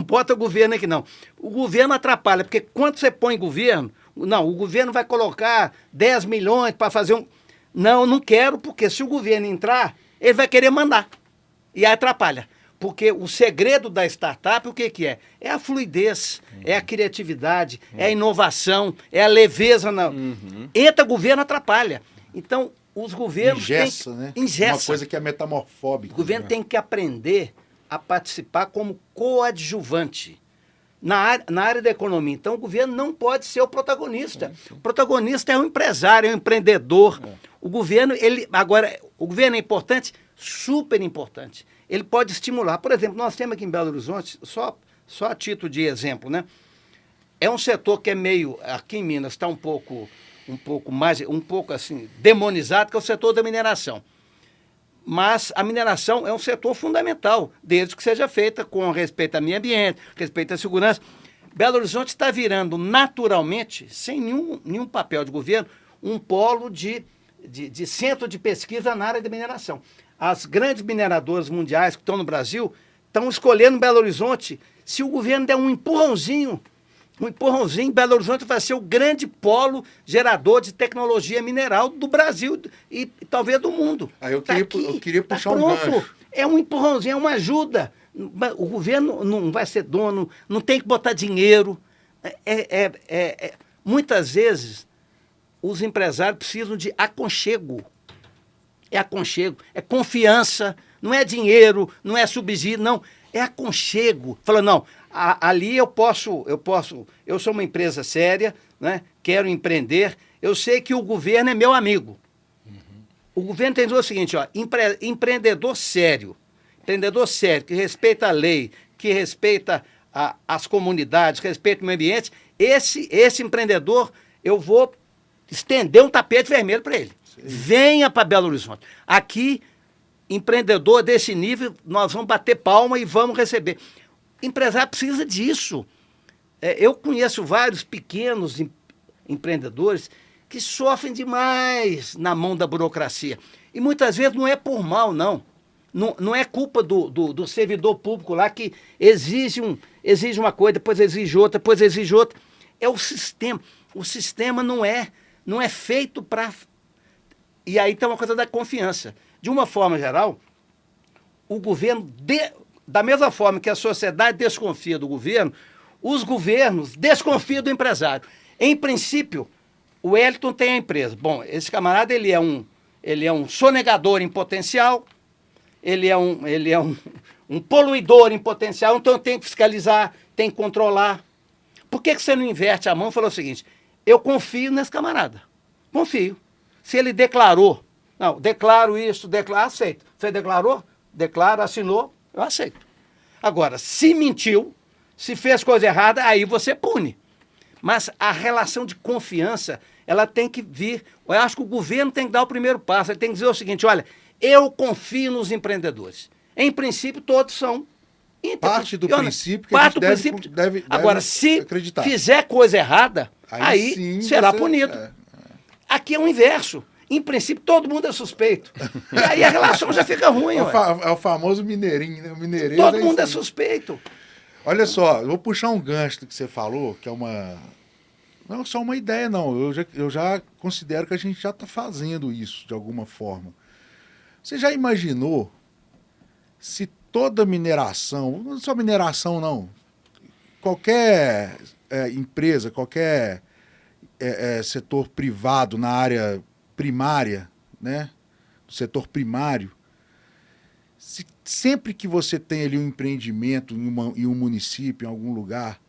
bota o governo aqui, não. O governo atrapalha, porque quando você põe governo, o governo vai colocar 10 milhões para fazer um... Não quero, porque se o governo entrar, ele vai querer mandar. E aí atrapalha. Porque o segredo da startup, o que é? É a fluidez, é a criatividade, é a inovação, é a leveza. Entra governo, atrapalha. Então, os governos... Ingessa, né? Ingessa. Uma coisa que é metamorfóbica. O governo tem que aprender a participar como coadjuvante. Na área da economia, então, o governo não pode ser o protagonista. O protagonista é o empresário, é o empreendedor. O governo, o governo é importante, super importante. Ele pode estimular. Por exemplo, nós temos aqui em Belo Horizonte, só a título de exemplo, né? É um setor que é meio, aqui em Minas, está um pouco assim, demonizado, que é o setor da mineração. Mas a mineração é um setor fundamental, desde que seja feita com respeito ao meio ambiente, respeito à segurança. Belo Horizonte está virando naturalmente, sem nenhum papel de governo, um polo de centro de pesquisa na área da mineração. As grandes mineradoras mundiais que estão no Brasil estão escolhendo Belo Horizonte. Se o governo der um empurrãozinho, Belo Horizonte vai ser o grande polo gerador de tecnologia mineral do Brasil e talvez do mundo. Eu queria puxar um gancho. É um empurrãozinho, é uma ajuda. O governo não vai ser dono, não tem que botar dinheiro. Muitas vezes, os empresários precisam de aconchego. É aconchego, é confiança, não é dinheiro, não é subsídio, não. É aconchego. Fala, não, ali eu sou uma empresa séria, né? Quero empreender, eu sei que o governo é meu amigo. O governo tem que dizer o seguinte, empreendedor sério, que respeita a lei, que respeita as comunidades, que respeita o meio ambiente, esse empreendedor, eu vou estender um tapete vermelho para ele. Sim. Venha para Belo Horizonte. Aqui, empreendedor desse nível, nós vamos bater palma e vamos receber. Empresário precisa disso. Eu conheço vários pequenos empreendedores que sofrem demais na mão da burocracia. E muitas vezes não é por mal, não. Não é culpa do servidor público lá que exige uma coisa, depois exige outra, depois exige outra. É o sistema. O sistema não é feito para... E aí tem uma coisa da confiança. De uma forma geral, o governo, da mesma forma que a sociedade desconfia do governo, os governos desconfiam do empresário. Em princípio, o Wellington tem a empresa. Bom, esse camarada ele é um sonegador em potencial, ele é um poluidor em potencial, então tem que fiscalizar, tem que controlar. Por que você não inverte a mão e falou o seguinte, eu confio nesse camarada, confio. Se ele declarou, declaro isso, aceito. Você declarou? Declaro, assinou, eu aceito. Agora, se mentiu, se fez coisa errada, aí você pune. Mas a relação de confiança, ela tem que vir... Eu acho que o governo tem que dar o primeiro passo. Ele tem que dizer o seguinte, olha, eu confio nos empreendedores. Em princípio, todos são... Parte do princípio que a gente deve Agora, se acreditar. Fizer coisa errada, aí sim, será punido. Aqui é o inverso. em princípio, todo mundo é suspeito. E aí a relação já fica ruim, É ué. o famoso mineirinho, né? O mineirense Todo mundo é isso aí. suspeito. Olha só, eu vou puxar um gancho do que você falou, que é uma... Não é só uma ideia, não. Eu já considero que a gente já está fazendo isso, de alguma forma. Você já imaginou se toda mineração, não só mineração, não, qualquer empresa, qualquer setor privado na área primária, né, do setor primário, sempre que você tem ali um empreendimento em um município, em algum lugar,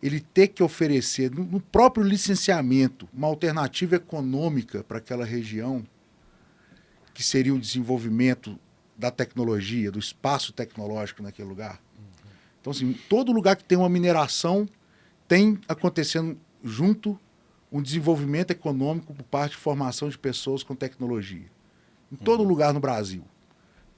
ele ter que oferecer, no próprio licenciamento, uma alternativa econômica para aquela região, que seria o desenvolvimento da tecnologia, do espaço tecnológico naquele lugar. Então, assim, todo lugar que tem uma mineração tem acontecendo junto um desenvolvimento econômico por parte de formação de pessoas com tecnologia. Em todo lugar no Brasil.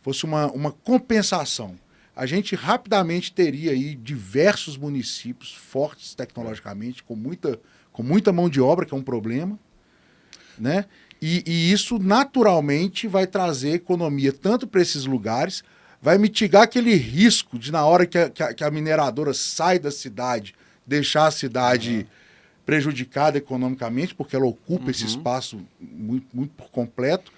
Fosse uma compensação. A gente rapidamente teria aí diversos municípios fortes tecnologicamente, com muita mão de obra, que é um problema, né? E isso naturalmente vai trazer economia tanto para esses lugares, vai mitigar aquele risco de, na hora que a mineradora sai da cidade, deixar a cidade prejudicada economicamente, porque ela ocupa esse espaço muito por completo.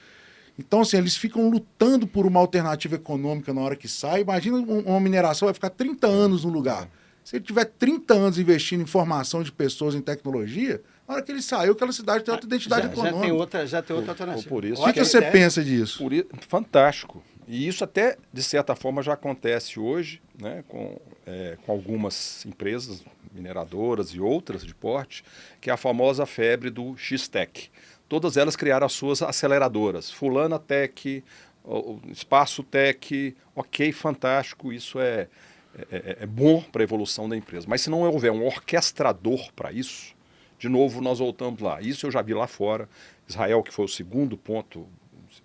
Então, assim, eles ficam lutando por uma alternativa econômica na hora que sai. Imagina uma mineração vai ficar 30 anos no lugar. Se ele tiver 30 anos investindo em formação de pessoas em tecnologia, na hora que ele saiu, aquela cidade tem outra identidade econômica. Já tem outra alternativa. Por isso, O que você pensa disso? Fantástico. E isso até, de certa forma, já acontece hoje, né, com algumas empresas mineradoras e outras de porte, que é a famosa febre do X-Tech. Todas elas criaram as suas aceleradoras. Fulana Tech, Espaço Tech, ok, fantástico, isso é bom para a evolução da empresa. Mas se não houver um orquestrador para isso, de novo nós voltamos lá. Isso eu já vi lá fora. Israel, que foi o segundo ponto,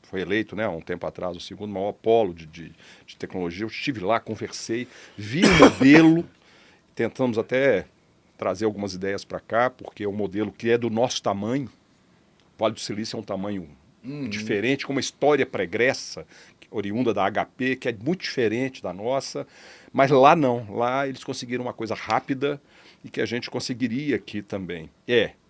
foi eleito, né, há um tempo atrás, o segundo maior polo de tecnologia. Eu estive lá, conversei, vi o modelo, tentamos até trazer algumas ideias para cá, porque é um modelo que é do nosso tamanho. O Vale do Silício é um tamanho diferente, com uma história pregressa, oriunda da HP, que é muito diferente da nossa, mas lá não. Lá eles conseguiram uma coisa rápida e que a gente conseguiria aqui também.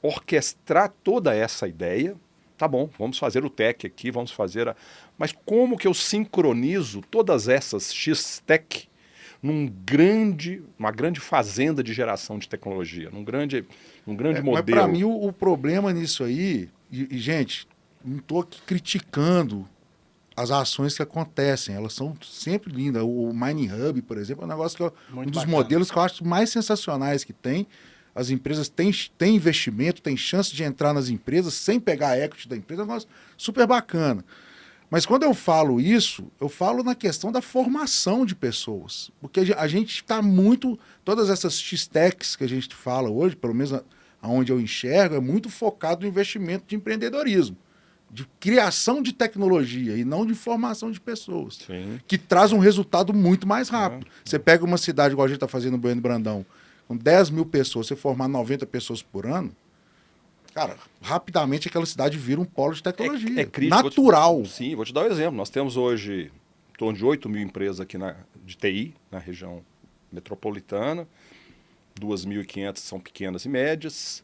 Orquestrar toda essa ideia. Tá bom, vamos fazer o tech aqui, vamos fazer Mas como que eu sincronizo todas essas X-Tech numa grande fazenda de geração de tecnologia, num grande modelo? Mas para mim o problema nisso aí, gente, não estou aqui criticando as ações que acontecem, elas são sempre lindas. O Mining Hub, por exemplo, é um negócio que um dos modelos que eu acho mais sensacionais que tem. As empresas têm investimento, têm chance de entrar nas empresas sem pegar a equity da empresa, é um negócio super bacana. Mas quando eu falo isso, eu falo na questão da formação de pessoas. Porque a gente está muito... Todas essas X-Techs que a gente fala hoje, pelo menos aonde eu enxergo, é muito focado no investimento de empreendedorismo, de criação de tecnologia e não de formação de pessoas. Sim. Que traz um resultado muito mais rápido. Você pega uma cidade, igual a gente está fazendo no Bueno Brandão, com 10 mil pessoas, você formar 90 pessoas por ano, cara, rapidamente aquela cidade vira um polo de tecnologia. É crítico. Natural. Sim, vou te dar um exemplo. Nós temos hoje em torno de 8 mil empresas aqui de TI, na região metropolitana. 2.500 são pequenas e médias,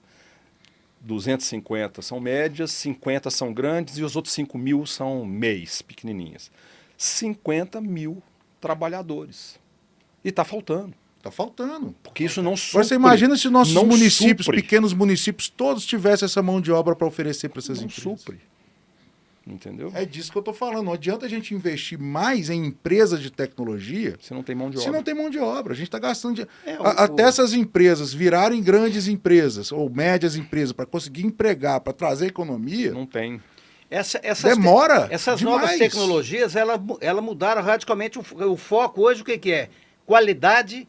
250 são médias, 50 são grandes e os outros 5 mil são MEIs, pequenininhas. 50 mil trabalhadores. E está faltando. Está faltando. Porque isso não supre. Agora você imagina se nossos não municípios, supre. pequenos municípios, todos tivessem essa mão de obra para oferecer para essas Não empresas. supre. Entendeu? É disso que eu estou falando. Não adianta a gente investir mais em empresas de tecnologia Você não tem mão de se obra. não tem mão de obra. A gente está gastando dinheiro. Até essas empresas virarem grandes empresas ou médias empresas para conseguir empregar, para trazer economia, Não tem. demora Essas demais. novas tecnologias, ela mudaram radicalmente o foco hoje, o que é? Qualidade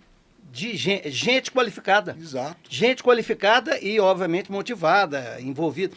de gente qualificada. Exato. Gente qualificada e, obviamente, motivada, envolvida.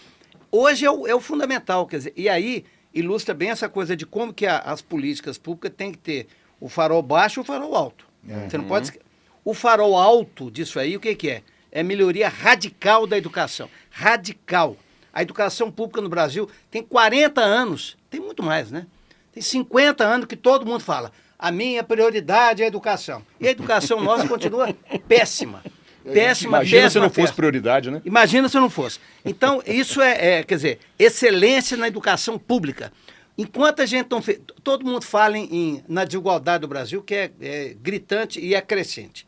Hoje é o fundamental, quer dizer, e aí ilustra bem essa coisa de como que as políticas públicas têm que ter o farol baixo e o farol alto. Você não pode... O farol alto disso aí, o que é? É melhoria radical da educação. Radical. A educação pública no Brasil tem 40 anos, tem muito mais, né? Tem 50 anos que todo mundo fala, a minha prioridade é a educação. E a educação nossa continua péssima. Péssima, Imagina péssima, se não fosse péssima. prioridade, né? Imagina se não fosse. Então, isso quer dizer, excelência na educação pública. Enquanto a gente não fez... Todo mundo fala na desigualdade do Brasil, que é gritante e é crescente.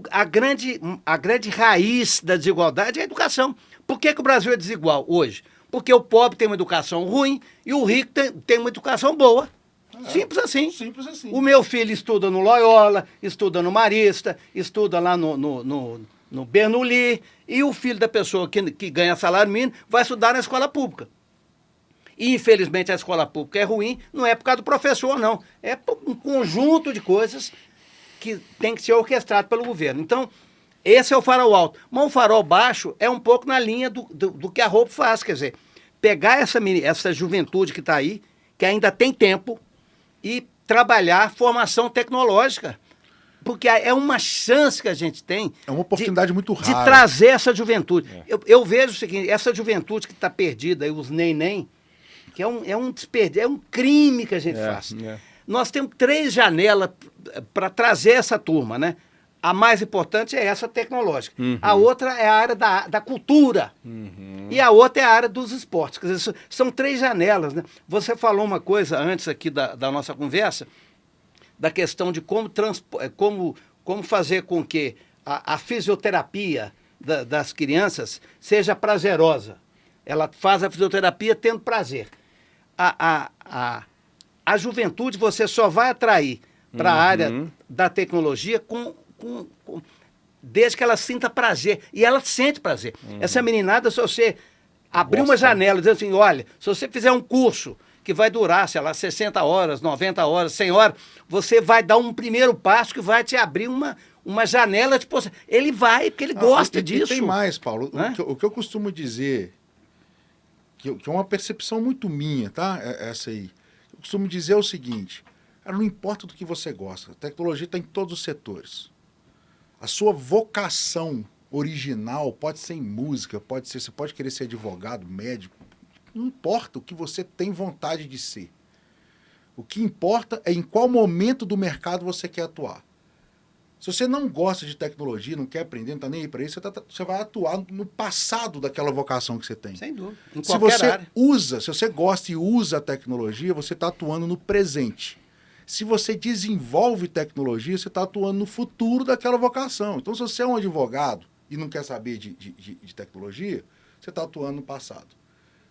A grande raiz da desigualdade é a educação. Por que o Brasil é desigual hoje? Porque o pobre tem uma educação ruim e o rico tem uma educação boa. Simples assim. Simples assim. O meu filho estuda no Loyola, estuda no Marista, estuda lá no Bernoulli, e o filho da pessoa que ganha salário mínimo vai estudar na escola pública. E, infelizmente, a escola pública é ruim, não é por causa do professor, não. É por um conjunto de coisas que tem que ser orquestrado pelo governo. Então, esse é o farol alto. Mas o farol baixo é um pouco na linha do que a roupa faz, quer dizer, pegar essa juventude que está aí, que ainda tem tempo, e trabalhar formação tecnológica. Porque é uma chance que a gente tem... É uma oportunidade muito rara. De trazer essa juventude. Eu vejo o seguinte, essa juventude que está perdida, aí, os nem, que é um desperdício, é um crime que a gente faz. Nós temos 3 janelas para trazer essa turma, né? A mais importante é essa tecnológica. A outra é a área da cultura. E a outra é a área dos esportes. Quer dizer, são 3 janelas, né? Você falou uma coisa antes aqui da nossa conversa, da questão de como fazer com que a fisioterapia das crianças seja prazerosa. Ela faz a fisioterapia tendo prazer. A juventude você só vai atrair para a área da tecnologia desde que ela sinta prazer. E ela sente prazer. Essa meninada, se você abrir uma janela e dizer assim, olha, se você fizer um curso que vai durar, sei lá, 60 horas, 90 horas, 100 horas, você vai dar um primeiro passo que vai te abrir uma janela de possibilidade. Ele vai, porque ele gosta disso. E tem mais, Paulo. Né? O que eu costumo dizer, que é uma percepção muito minha, tá? Essa aí. Eu costumo dizer o seguinte, cara, não importa do que você gosta, a tecnologia está em todos os setores. A sua vocação original pode ser em música, você pode querer ser advogado, médico, não importa o que você tem vontade de ser. O que importa é em qual momento do mercado você quer atuar. Se você não gosta de tecnologia, não quer aprender, não está nem aí para isso, você vai atuar no passado daquela vocação que você tem. Sem dúvida. Em Se qualquer você área. se você gosta e usa a tecnologia, você está atuando no presente. Se você desenvolve tecnologia, você está atuando no futuro daquela vocação. Então, se você é um advogado e não quer saber de tecnologia, você está atuando no passado.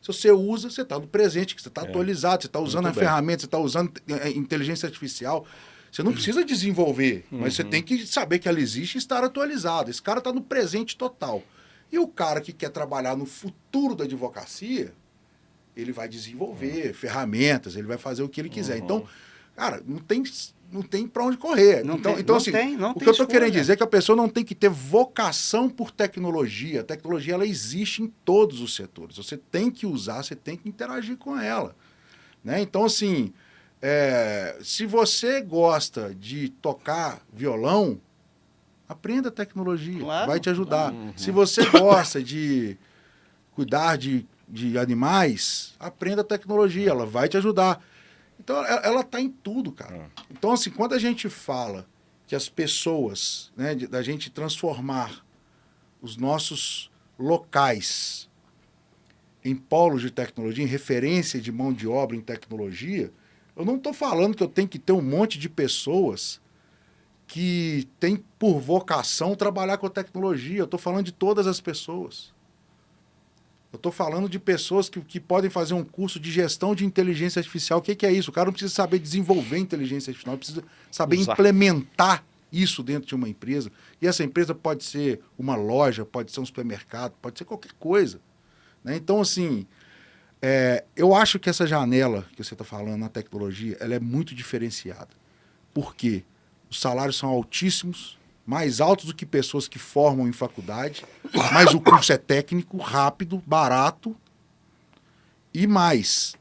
Se você usa, você está no presente, que você está atualizado, você está usando a ferramenta, você está usando inteligência artificial. Você não precisa desenvolver, mas você tem que saber que ela existe e estar atualizado. Esse cara está no presente total. E o cara que quer trabalhar no futuro da advocacia, ele vai desenvolver ferramentas, ele vai fazer o que ele quiser. Então, cara, não tem para onde correr. Não então, tem assim, não o tem que eu estou escolha. querendo dizer é que a pessoa não tem que ter vocação por tecnologia. A tecnologia, ela existe em todos os setores. Você tem que usar, você tem que interagir com ela. Né? Então, assim, se você gosta de tocar violão, aprenda a tecnologia, Claro. vai te ajudar. Se você gosta de cuidar de animais, aprenda a tecnologia, ela vai te ajudar. Então, ela está em tudo, cara. Então, assim, quando a gente fala que as pessoas, né, da gente transformar os nossos locais em polos de tecnologia, em referência de mão de obra em tecnologia, eu não estou falando que eu tenho que ter um monte de pessoas que têm por vocação trabalhar com a tecnologia. Eu estou falando de todas as pessoas. Eu estou falando de pessoas que podem fazer um curso de gestão de inteligência artificial. O que é isso? O cara não precisa saber desenvolver inteligência artificial, ele precisa saber implementar isso dentro de uma empresa. E essa empresa pode ser uma loja, pode ser um supermercado, pode ser qualquer coisa. Né? Então, assim, eu acho que essa janela que você está falando na tecnologia, ela é muito diferenciada. Por quê? Os salários são altíssimos, mais altos do que pessoas que formam em faculdade, mas o curso é técnico, rápido, barato e mais,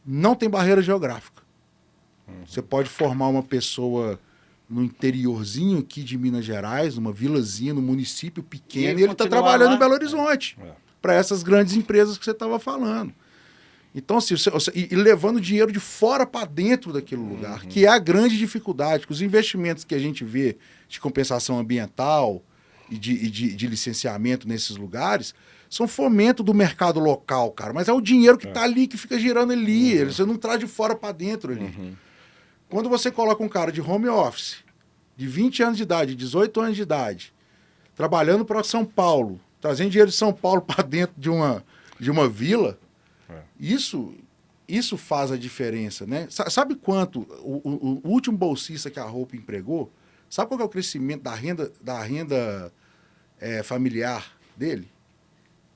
não tem barreira geográfica. Você pode formar uma pessoa no interiorzinho aqui de Minas Gerais, numa vilazinha, num município pequeno, e ele está trabalhando em Belo Horizonte. para essas grandes empresas que você estava falando. Então, assim, e levando dinheiro de fora para dentro daquele lugar, que é a grande dificuldade, que os investimentos que a gente vê de compensação ambiental e de licenciamento nesses lugares são fomento do mercado local, cara. Mas é o dinheiro que está ali, que fica girando ali. Você não traz de fora para dentro ali. Quando você coloca um cara de home office, de 20 anos de idade, 18 anos de idade, trabalhando para São Paulo, trazendo dinheiro de São Paulo para dentro de uma vila, isso faz a diferença, né? Sabe quanto o último bolsista que a Hope empregou, sabe qual que é o crescimento da renda familiar dele?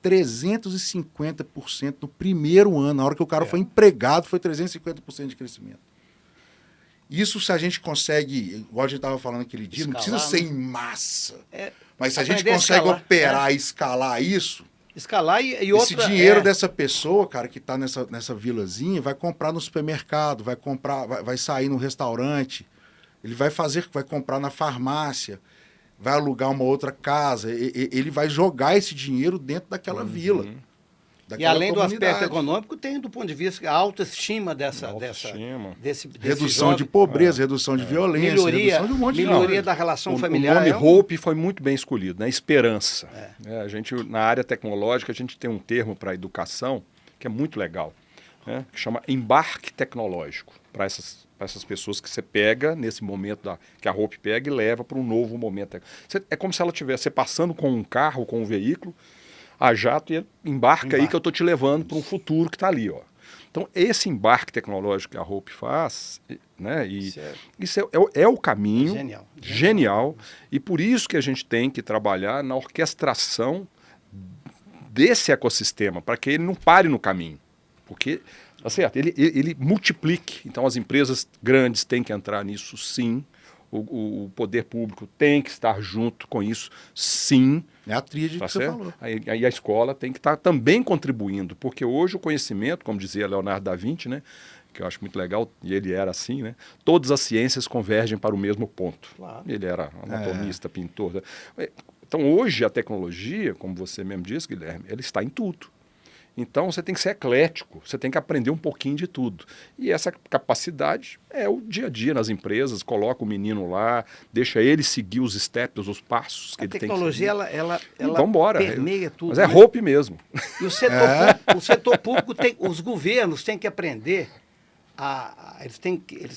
350% no primeiro ano. Na hora que o cara foi empregado, foi 350% de crescimento. Isso, se a gente consegue, igual a gente estava falando aquele dia, escalar, não precisa ser em massa. Mas se a gente consegue operar e escalar isso, escalar e outra... Esse dinheiro dessa pessoa, cara, que está nessa vilazinha, vai comprar no supermercado, vai sair no restaurante, ele vai comprar na farmácia, vai alugar uma outra casa, ele vai jogar esse dinheiro dentro daquela vila. E além do aspecto econômico, tem do ponto de vista a autoestima desse redução jovem, de pobreza, redução de violência, redução de um monte de melhoria da relação familiar. O nome Hope foi muito bem escolhido, né? Esperança. A gente, na área tecnológica, a gente tem um termo para educação que é muito legal, né? Que chama embarque tecnológico, para essas pessoas que você pega nesse momento que a Hope pega e leva para um novo momento. É como se ela estivesse passando com um carro, com um veículo, a jato, e embarca aí que eu estou te levando para um futuro que está ali, ó. Então, esse embarque tecnológico que a Hope faz, né, isso é o caminho genial, e por isso que a gente tem que trabalhar na orquestração desse ecossistema, para que ele não pare no caminho, porque, tá certo, ele multiplique. Então, as empresas grandes têm que entrar nisso, sim. O poder público tem que estar junto com isso, sim. É a tríade que você falou. Aí a escola tem que estar também contribuindo, porque hoje o conhecimento, como dizia Leonardo da Vinci, né, que eu acho muito legal, e ele era assim, né, todas as ciências convergem para o mesmo ponto. Claro. Ele era anatomista, pintor. Então hoje a tecnologia, como você mesmo disse, Guilherme, ela está em tudo. Então você tem que ser eclético, você tem que aprender um pouquinho de tudo. E essa capacidade é o dia a dia nas empresas, coloca o menino lá, deixa ele seguir os steps, os passos que ele tem que seguir. A tecnologia, ela permeia tudo. Mas é Hope mesmo. E o setor público, os governos têm que aprender, eles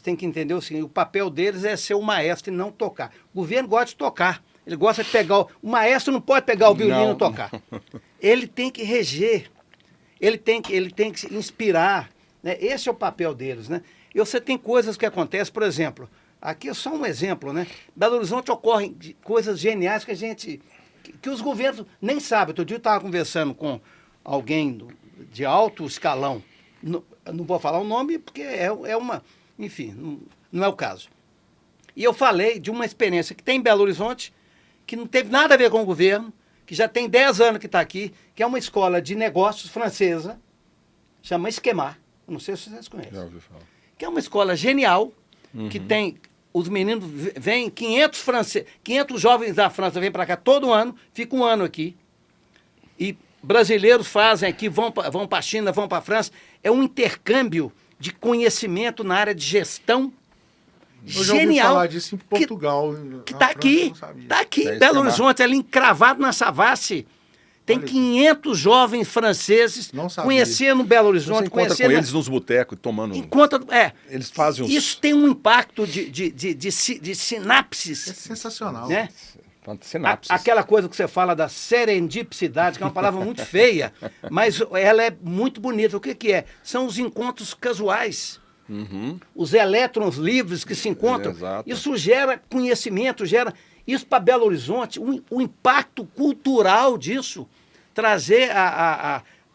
têm que entender o seguinte, o papel deles é ser o maestro e não tocar. O governo gosta de tocar, ele gosta de pegar, o maestro não pode pegar o violino e tocar. Ele tem que reger. Ele tem que se inspirar, né? Esse é o papel deles, né? E você tem coisas que acontecem, por exemplo, aqui é só um exemplo, né? Belo Horizonte ocorrem coisas geniais que os governos nem sabem. Outro dia eu estava conversando com alguém de alto escalão, não vou falar o nome porque enfim, não é o caso. E eu falei de uma experiência que tem em Belo Horizonte, que não teve nada a ver com o governo, que já tem 10 anos que está aqui, que é uma escola de negócios francesa, chama Esquemar, não sei se vocês conhecem. Já ouvi falar. Que é uma escola genial, que tem, os meninos, vêm 500 jovens da França vêm para cá todo ano, ficam um ano aqui, e brasileiros fazem aqui, vão para a China, vão para a França, é um intercâmbio de conhecimento na área de gestão. Eu já ouvi falar disso em Portugal. Que está aqui, Belo Horizonte, ali encravado na Savassi. Tem 500 jovens franceses conhecendo Belo Horizonte. Você encontra com eles nos botecos, tomando... Eles fazem Isso tem um impacto de sinapses. É sensacional. Né? Sinapses. Aquela coisa que você fala da serendipicidade, que é uma palavra muito feia, mas ela é muito bonita. O que é? São os encontros casuais. Os elétrons livres que se encontram. Isso gera conhecimento, isso para Belo Horizonte, o impacto cultural disso, trazer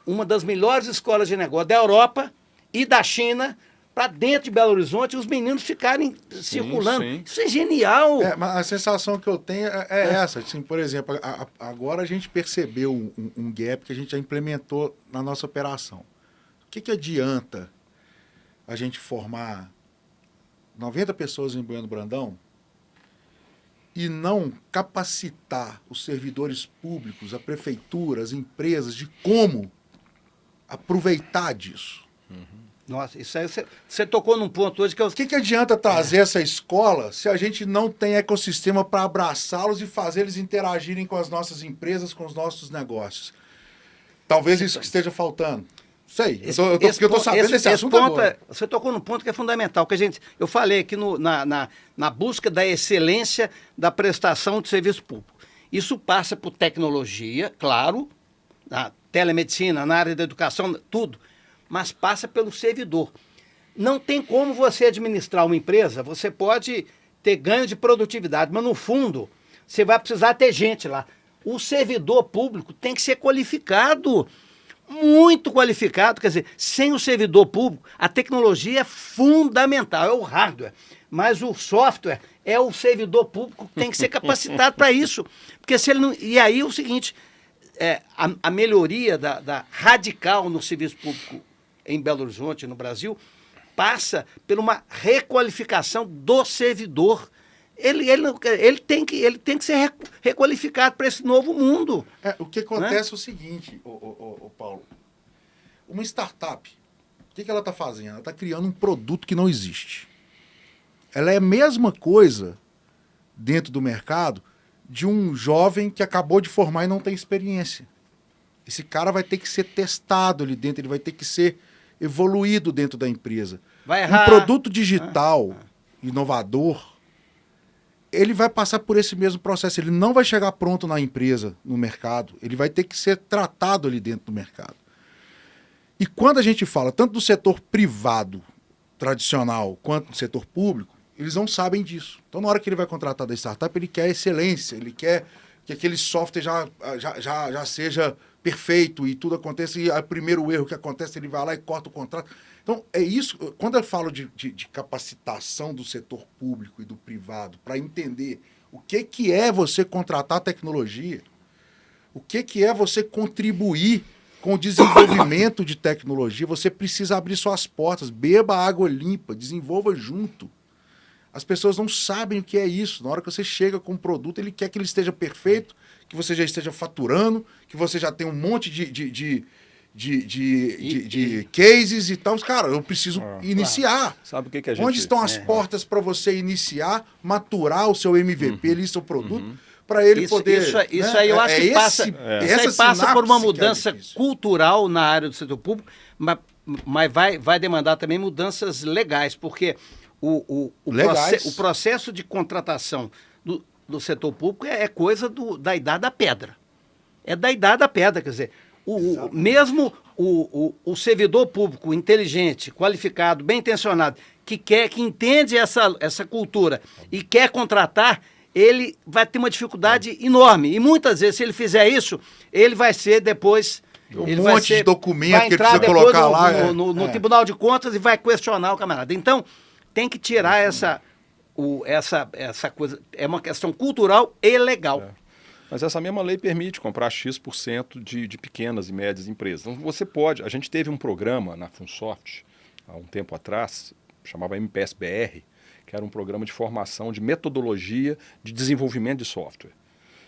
uma das melhores escolas de negócio da Europa e da China para dentro de Belo Horizonte e os meninos ficarem circulando. Sim. Isso é genial. Mas a sensação que eu tenho é essa. Assim, por exemplo, agora a gente percebeu um gap que a gente já implementou na nossa operação. O que adianta a gente formar 90 pessoas em Bueno Brandão e não capacitar os servidores públicos, a prefeitura, as empresas, de como aproveitar disso. Nossa, isso aí você tocou num ponto hoje que eu... O que adianta trazer essa escola se a gente não tem ecossistema para abraçá-los e fazer eles interagirem com as nossas empresas, com os nossos negócios? Talvez isso que esteja faltando. Sei, porque eu estou sabendo desse assunto agora. Você tocou num ponto que é fundamental, que eu falei aqui na busca da excelência da prestação de serviço público. Isso passa por tecnologia, claro, na telemedicina, na área da educação, tudo, mas passa pelo servidor. Não tem como você administrar uma empresa, você pode ter ganho de produtividade, mas no fundo você vai precisar ter gente lá. O servidor público tem que ser qualificado, muito qualificado, quer dizer, sem o servidor público, a tecnologia é fundamental, é o hardware, mas o software é o servidor público que tem que ser capacitado para isso, porque se ele não... E aí é o seguinte, a melhoria da radical no serviço público em Belo Horizonte, no Brasil, passa por uma requalificação do servidor. Ele tem que ser requalificado para esse novo mundo. O que acontece é o seguinte, Paulo. Uma startup, o que ela está fazendo? Ela está criando um produto que não existe. Ela é a mesma coisa dentro do mercado de um jovem que acabou de formar e não tem experiência. Esse cara vai ter que ser testado ali dentro, ele vai ter que ser evoluído dentro da empresa. Vai errar. Um produto digital inovador, ele vai passar por esse mesmo processo. Ele não vai chegar pronto na empresa, no mercado. Ele vai ter que ser tratado ali dentro do mercado. E quando a gente fala tanto do setor privado, tradicional, quanto do setor público, eles não sabem disso. Então, na hora que ele vai contratar da startup, ele quer excelência, ele quer que aquele software já seja perfeito e tudo aconteça, e o primeiro erro que acontece, ele vai lá e corta o contrato. Então, é isso. Quando eu falo de capacitação do setor público e do privado para entender o que é você contratar tecnologia, o que é você contribuir com o desenvolvimento de tecnologia, você precisa abrir suas portas, beba água limpa, desenvolva junto. As pessoas não sabem o que é isso. Na hora que você chega com um produto, ele quer que ele esteja perfeito, que você já esteja faturando, que você já tenha um monte de cases e tal. Cara, eu preciso iniciar. Sabe o que a gente... Onde estão as portas para você iniciar, maturar o seu MVP, ali, seu produto, para ele poder... Isso aí eu acho que passa por uma mudança cultural na área do setor público, mas vai demandar também mudanças legais, porque o processo de contratação do setor público é coisa da idade da pedra. É da idade da pedra, quer dizer, mesmo o servidor público inteligente, qualificado, bem intencionado, que entende essa cultura e quer contratar, ele vai ter uma dificuldade enorme. E muitas vezes, se ele fizer isso, ele vai ser depois... monte de documento que ele precisa colocar lá. No Tribunal de Contas e vai questionar o camarada. Então, tem que tirar essa coisa. É uma questão cultural e legal. Mas essa mesma lei permite comprar X% de pequenas e médias empresas. Então, você pode... A gente teve um programa na Funsoft, há um tempo atrás, chamava MPS-BR, que era um programa de formação de metodologia de desenvolvimento de software.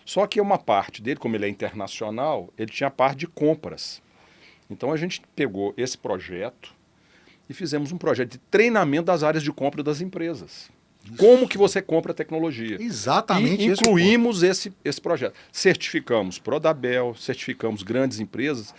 Só que uma parte dele, como ele é internacional, ele tinha a parte de compras. Então a gente pegou esse projeto e fizemos um projeto de treinamento das áreas de compra das empresas. Isso. Como que você compra tecnologia. Exatamente. E incluímos esse projeto. Certificamos Prodabel, certificamos grandes empresas.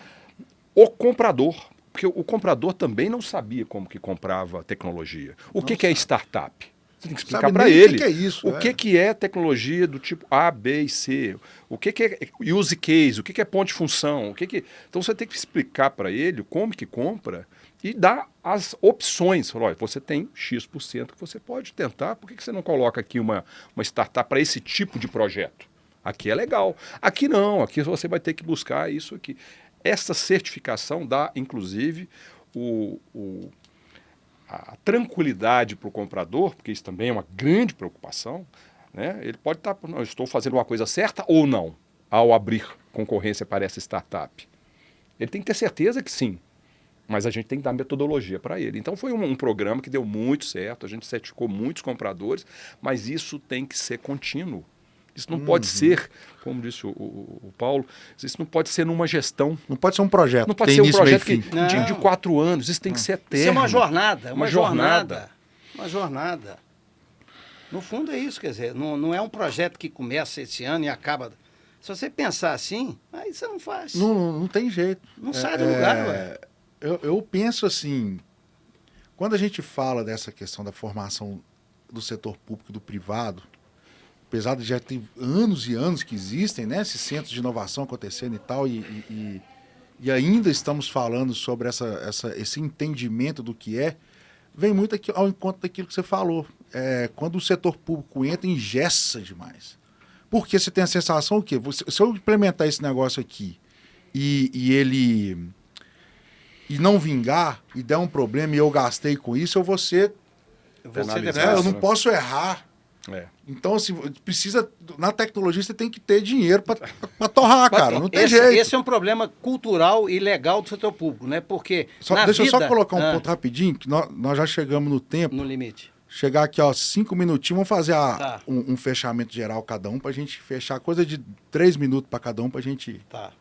O comprador, porque o comprador também não sabia como que comprava tecnologia. O que é startup? Você tem que explicar para ele o que é tecnologia do tipo A, B e C, o que é use case, o que é ponto de função, Então você tem que explicar para ele como que compra e dar as opções. Olha, você tem X% que você pode tentar, por que você não coloca aqui uma startup para esse tipo de projeto? Aqui é legal. Aqui não, aqui você vai ter que buscar isso aqui. Essa certificação dá, inclusive, a tranquilidade para o comprador, porque isso também é uma grande preocupação, né? Ele pode estar, não, eu estou fazendo uma coisa certa ou não, ao abrir concorrência para essa startup. Ele tem que ter certeza que sim, mas a gente tem que dar metodologia para ele. Então foi um programa que deu muito certo, a gente certificou muitos compradores, mas isso tem que ser contínuo. Isso não pode ser, como disse o Paulo, isso não pode ser numa gestão. Não pode ser um projeto. Não pode tem ser um início, projeto meio e fim. de 4 anos. Isso tem que ser eterno. Isso é uma jornada. Uma jornada. Uma jornada. No fundo é isso, quer dizer, não é um projeto que começa esse ano e acaba. Se você pensar assim, aí você não faz. Não tem jeito. Não sai do lugar, ué. Eu penso assim, quando a gente fala dessa questão da formação do setor público e do privado, apesar de já ter anos e anos que existem, né, esses centros de inovação acontecendo e tal, e ainda estamos falando sobre esse entendimento do que vem muito aqui ao encontro daquilo que você falou. Quando o setor público entra, engessa demais. Porque você tem a sensação que se eu implementar esse negócio aqui e não vingar e der um problema e eu gastei com isso, eu vou ser... eu não posso errar. Então, assim, precisa... Na tecnologia, você tem que ter dinheiro para torrar, cara. Não tem jeito. Esse é um problema cultural e legal do setor público, né? Porque deixa eu só colocar um ponto rapidinho, que nós já chegamos no tempo. No limite. Chegar aqui, 5 minutinhos, vamos fazer um fechamento geral cada um, pra gente fechar, coisa de 3 minutos para cada um, pra gente... Tá.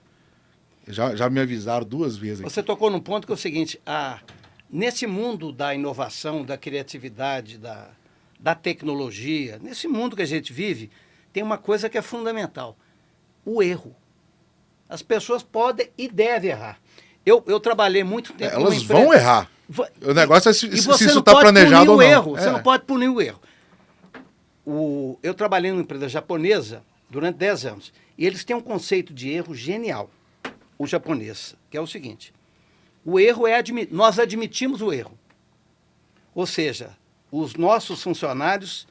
Já me avisaram 2 vezes aqui. Você tocou num ponto que é o seguinte, nesse mundo da inovação, da criatividade, da tecnologia, nesse mundo que a gente vive, tem uma coisa que é fundamental, o erro. As pessoas podem e devem errar. Eu trabalhei muito tempo Elas vão errar. O negócio é se isso está planejado ou não. Você não pode punir o erro. Eu trabalhei numa empresa japonesa durante 10 anos. E eles têm um conceito de erro genial, o japonês, que é o seguinte. O erro nós admitimos o erro. Ou seja, os nossos funcionários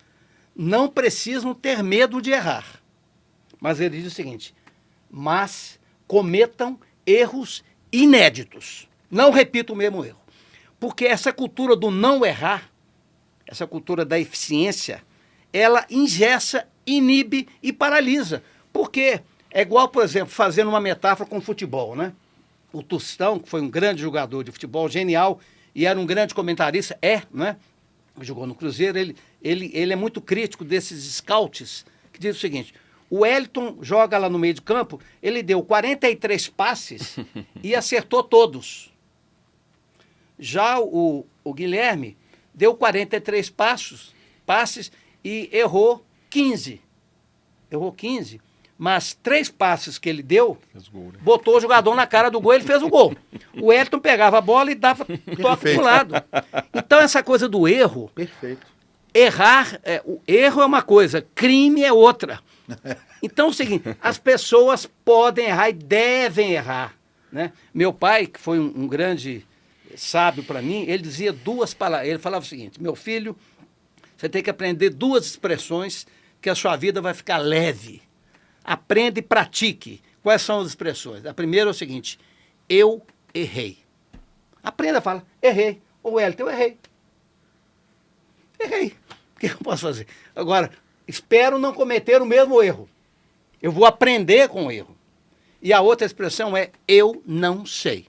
não precisam ter medo de errar. Mas ele diz o seguinte, mas cometam erros inéditos. Não repita o mesmo erro. Porque essa cultura do não errar, essa cultura da eficiência, ela engessa, inibe e paralisa. Porque é igual, por exemplo, fazendo uma metáfora com o futebol, né? O Tostão, que foi um grande jogador de futebol, genial, e era um grande comentarista, né? Jogou no Cruzeiro, ele é muito crítico desses scouts, que diz o seguinte, o Wellington joga lá no meio de campo, ele deu 43 passes e acertou todos. Já o Guilherme deu 43 passes e errou 15. Errou 15, mas 3 passes que ele deu, botou o jogador na cara do gol e ele fez o gol. O Wellington pegava a bola e dava toque pro lado. Então essa coisa do erro... Perfeito. Errar, o erro é uma coisa, crime é outra. Então é o seguinte, as pessoas podem errar e devem errar. Né? Meu pai, que foi um grande sábio para mim, ele dizia 2 palavras. Ele falava o seguinte, meu filho, você tem que aprender 2 expressões que a sua vida vai ficar leve. Aprenda e pratique. Quais são as expressões? A primeira é o seguinte, eu errei. Aprenda a falar, errei. Ou Wellington, eu errei. Errei. O que eu posso fazer? Agora, espero não cometer o mesmo erro. Eu vou aprender com o erro. E a outra expressão é eu não sei.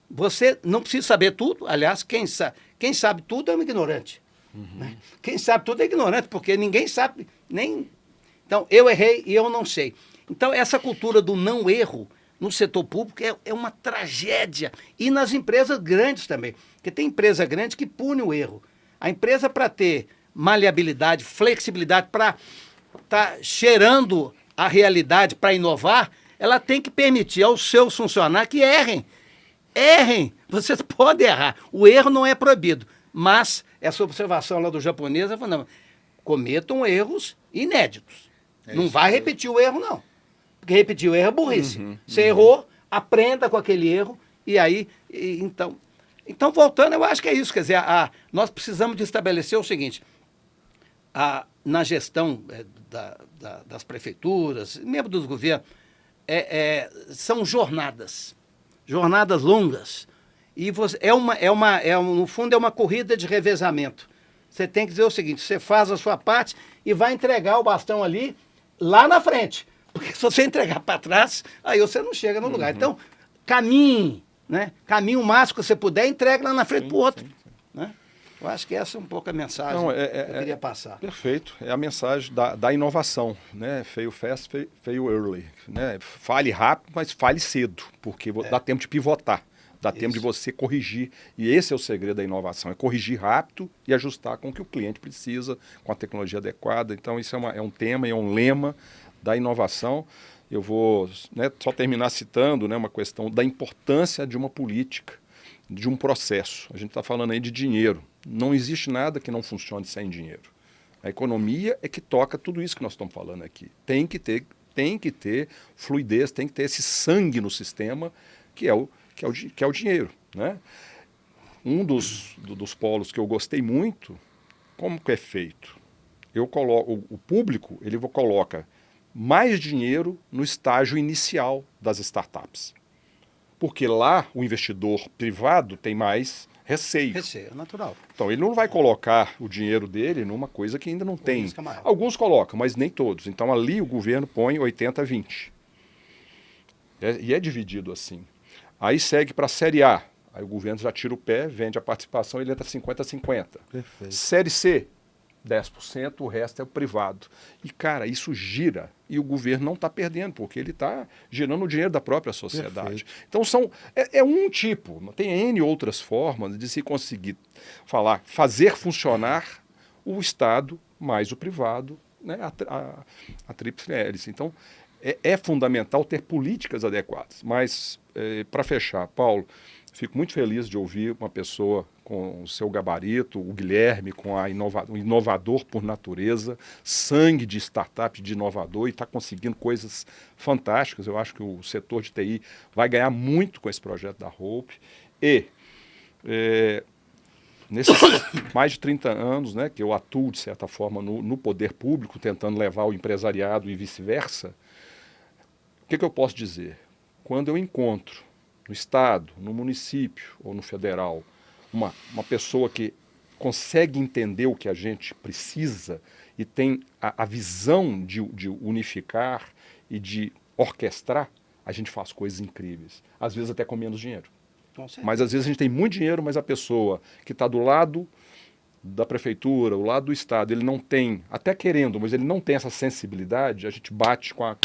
Você não precisa saber tudo. Aliás, quem sabe tudo é um ignorante. Né? Quem sabe tudo é ignorante, porque ninguém sabe nem... Então, eu errei e eu não sei. Então, essa cultura do não erro no setor público é uma tragédia. E nas empresas grandes também. Porque tem empresa grande que pune o erro. A empresa, para ter maleabilidade, flexibilidade, para estar cheirando a realidade, para inovar, ela tem que permitir aos seus funcionários que errem. Errem! Vocês podem errar. O erro não é proibido. Mas essa observação lá do japonês, eu falo, não, cometam erros inéditos. Não vai repetir o erro, não. Porque repetir o erro é burrice. Você errou, aprenda com aquele erro, e aí, Então, voltando, eu acho que é isso. Quer dizer, nós precisamos de estabelecer o seguinte, na gestão das prefeituras, mesmo dos governos, são jornadas longas. E no fundo, é uma corrida de revezamento. Você tem que dizer o seguinte, você faz a sua parte e vai entregar o bastão ali, lá na frente. Porque se você entregar para trás, aí você não chega no lugar. Então, caminhe. Né? Caminho o máximo que você puder, entregue lá na frente para o outro. Né? Eu acho que essa é um pouco a mensagem Não, que eu queria passar. Perfeito. É a mensagem da inovação, né? Fail fast, fail early. Né? Fale rápido, mas fale cedo, porque dá tempo de pivotar. Dá tempo de você corrigir. E esse é o segredo da inovação, é corrigir rápido e ajustar com o que o cliente precisa, com a tecnologia adequada. Então, isso é um tema, é um lema da inovação. Eu vou, né, só terminar citando, né, uma questão da importância de uma política, de um processo. A gente está falando aí de dinheiro. Não existe nada que não funcione sem dinheiro. A economia é que toca tudo isso que nós estamos falando aqui. Tem que ter fluidez, tem que ter esse sangue no sistema, que é o dinheiro. Né? Um dos polos que eu gostei muito, como que é feito? Eu coloco, o público ele coloca mais dinheiro no estágio inicial das startups. Porque lá o investidor privado tem mais receio. Receio, é natural. Então ele não vai colocar o dinheiro dele numa coisa que ainda não tem. Maior. Alguns colocam, mas nem todos. Então ali o governo põe 80-20. E é dividido assim. Aí segue para a Série A. Aí o governo já tira o pé, vende a participação, ele entra 50-50. Perfeito. Série C, 10%, o resto é o privado. E, cara, isso gira e o governo não está perdendo, porque ele está girando o dinheiro da própria sociedade. Perfeito. Então, é um tipo, tem N outras formas de se conseguir fazer funcionar o Estado mais o privado, né, a tríplice hélice. Então, é fundamental ter políticas adequadas. Mas, para fechar, Paulo, fico muito feliz de ouvir uma pessoa com o seu gabarito, o Guilherme, com o inovador por natureza, sangue de startup, de inovador, e está conseguindo coisas fantásticas. Eu acho que o setor de TI vai ganhar muito com esse projeto da Hope. E, nesses mais de 30 anos, né, que eu atuo, de certa forma, no poder público, tentando levar o empresariado e vice-versa, o que eu posso dizer? Quando eu encontro no Estado, no município ou no federal, uma pessoa que consegue entender o que a gente precisa e tem a visão de unificar e de orquestrar, a gente faz coisas incríveis. Às vezes até com menos dinheiro. Mas às vezes a gente tem muito dinheiro, mas a pessoa que está do lado da prefeitura, do lado do Estado, ele não tem, até querendo, mas ele não tem essa sensibilidade, a gente bate com a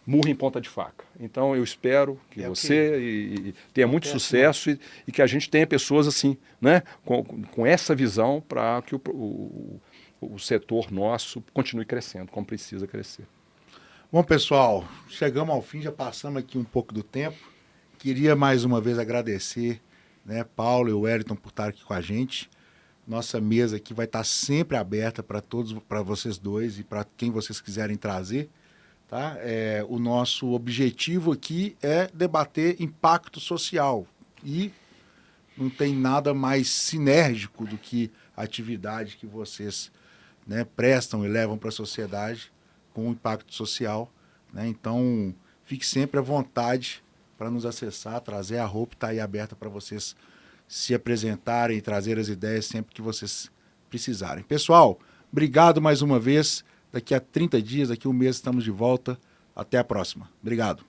murro em ponta de faca. Então eu espero que você tenha muito sucesso e que a gente tenha pessoas assim, né, com essa visão para que o setor nosso continue crescendo, como precisa crescer. Bom, pessoal, chegamos ao fim, já passamos aqui um pouco do tempo. Queria mais uma vez agradecer, né, Paulo e o Wellington por estar aqui com a gente. Nossa mesa aqui vai estar sempre aberta para todos, para vocês dois e para quem vocês quiserem trazer. Tá? O nosso objetivo aqui é debater impacto social e não tem nada mais sinérgico do que a atividade que vocês, né, prestam e levam para a sociedade com o impacto social. Né? Então, fique sempre à vontade para nos acessar, trazer a Hope, está aí aberta para vocês se apresentarem e trazer as ideias sempre que vocês precisarem. Pessoal, obrigado mais uma vez. Daqui a 30 dias, daqui a um mês, estamos de volta. Até a próxima. Obrigado.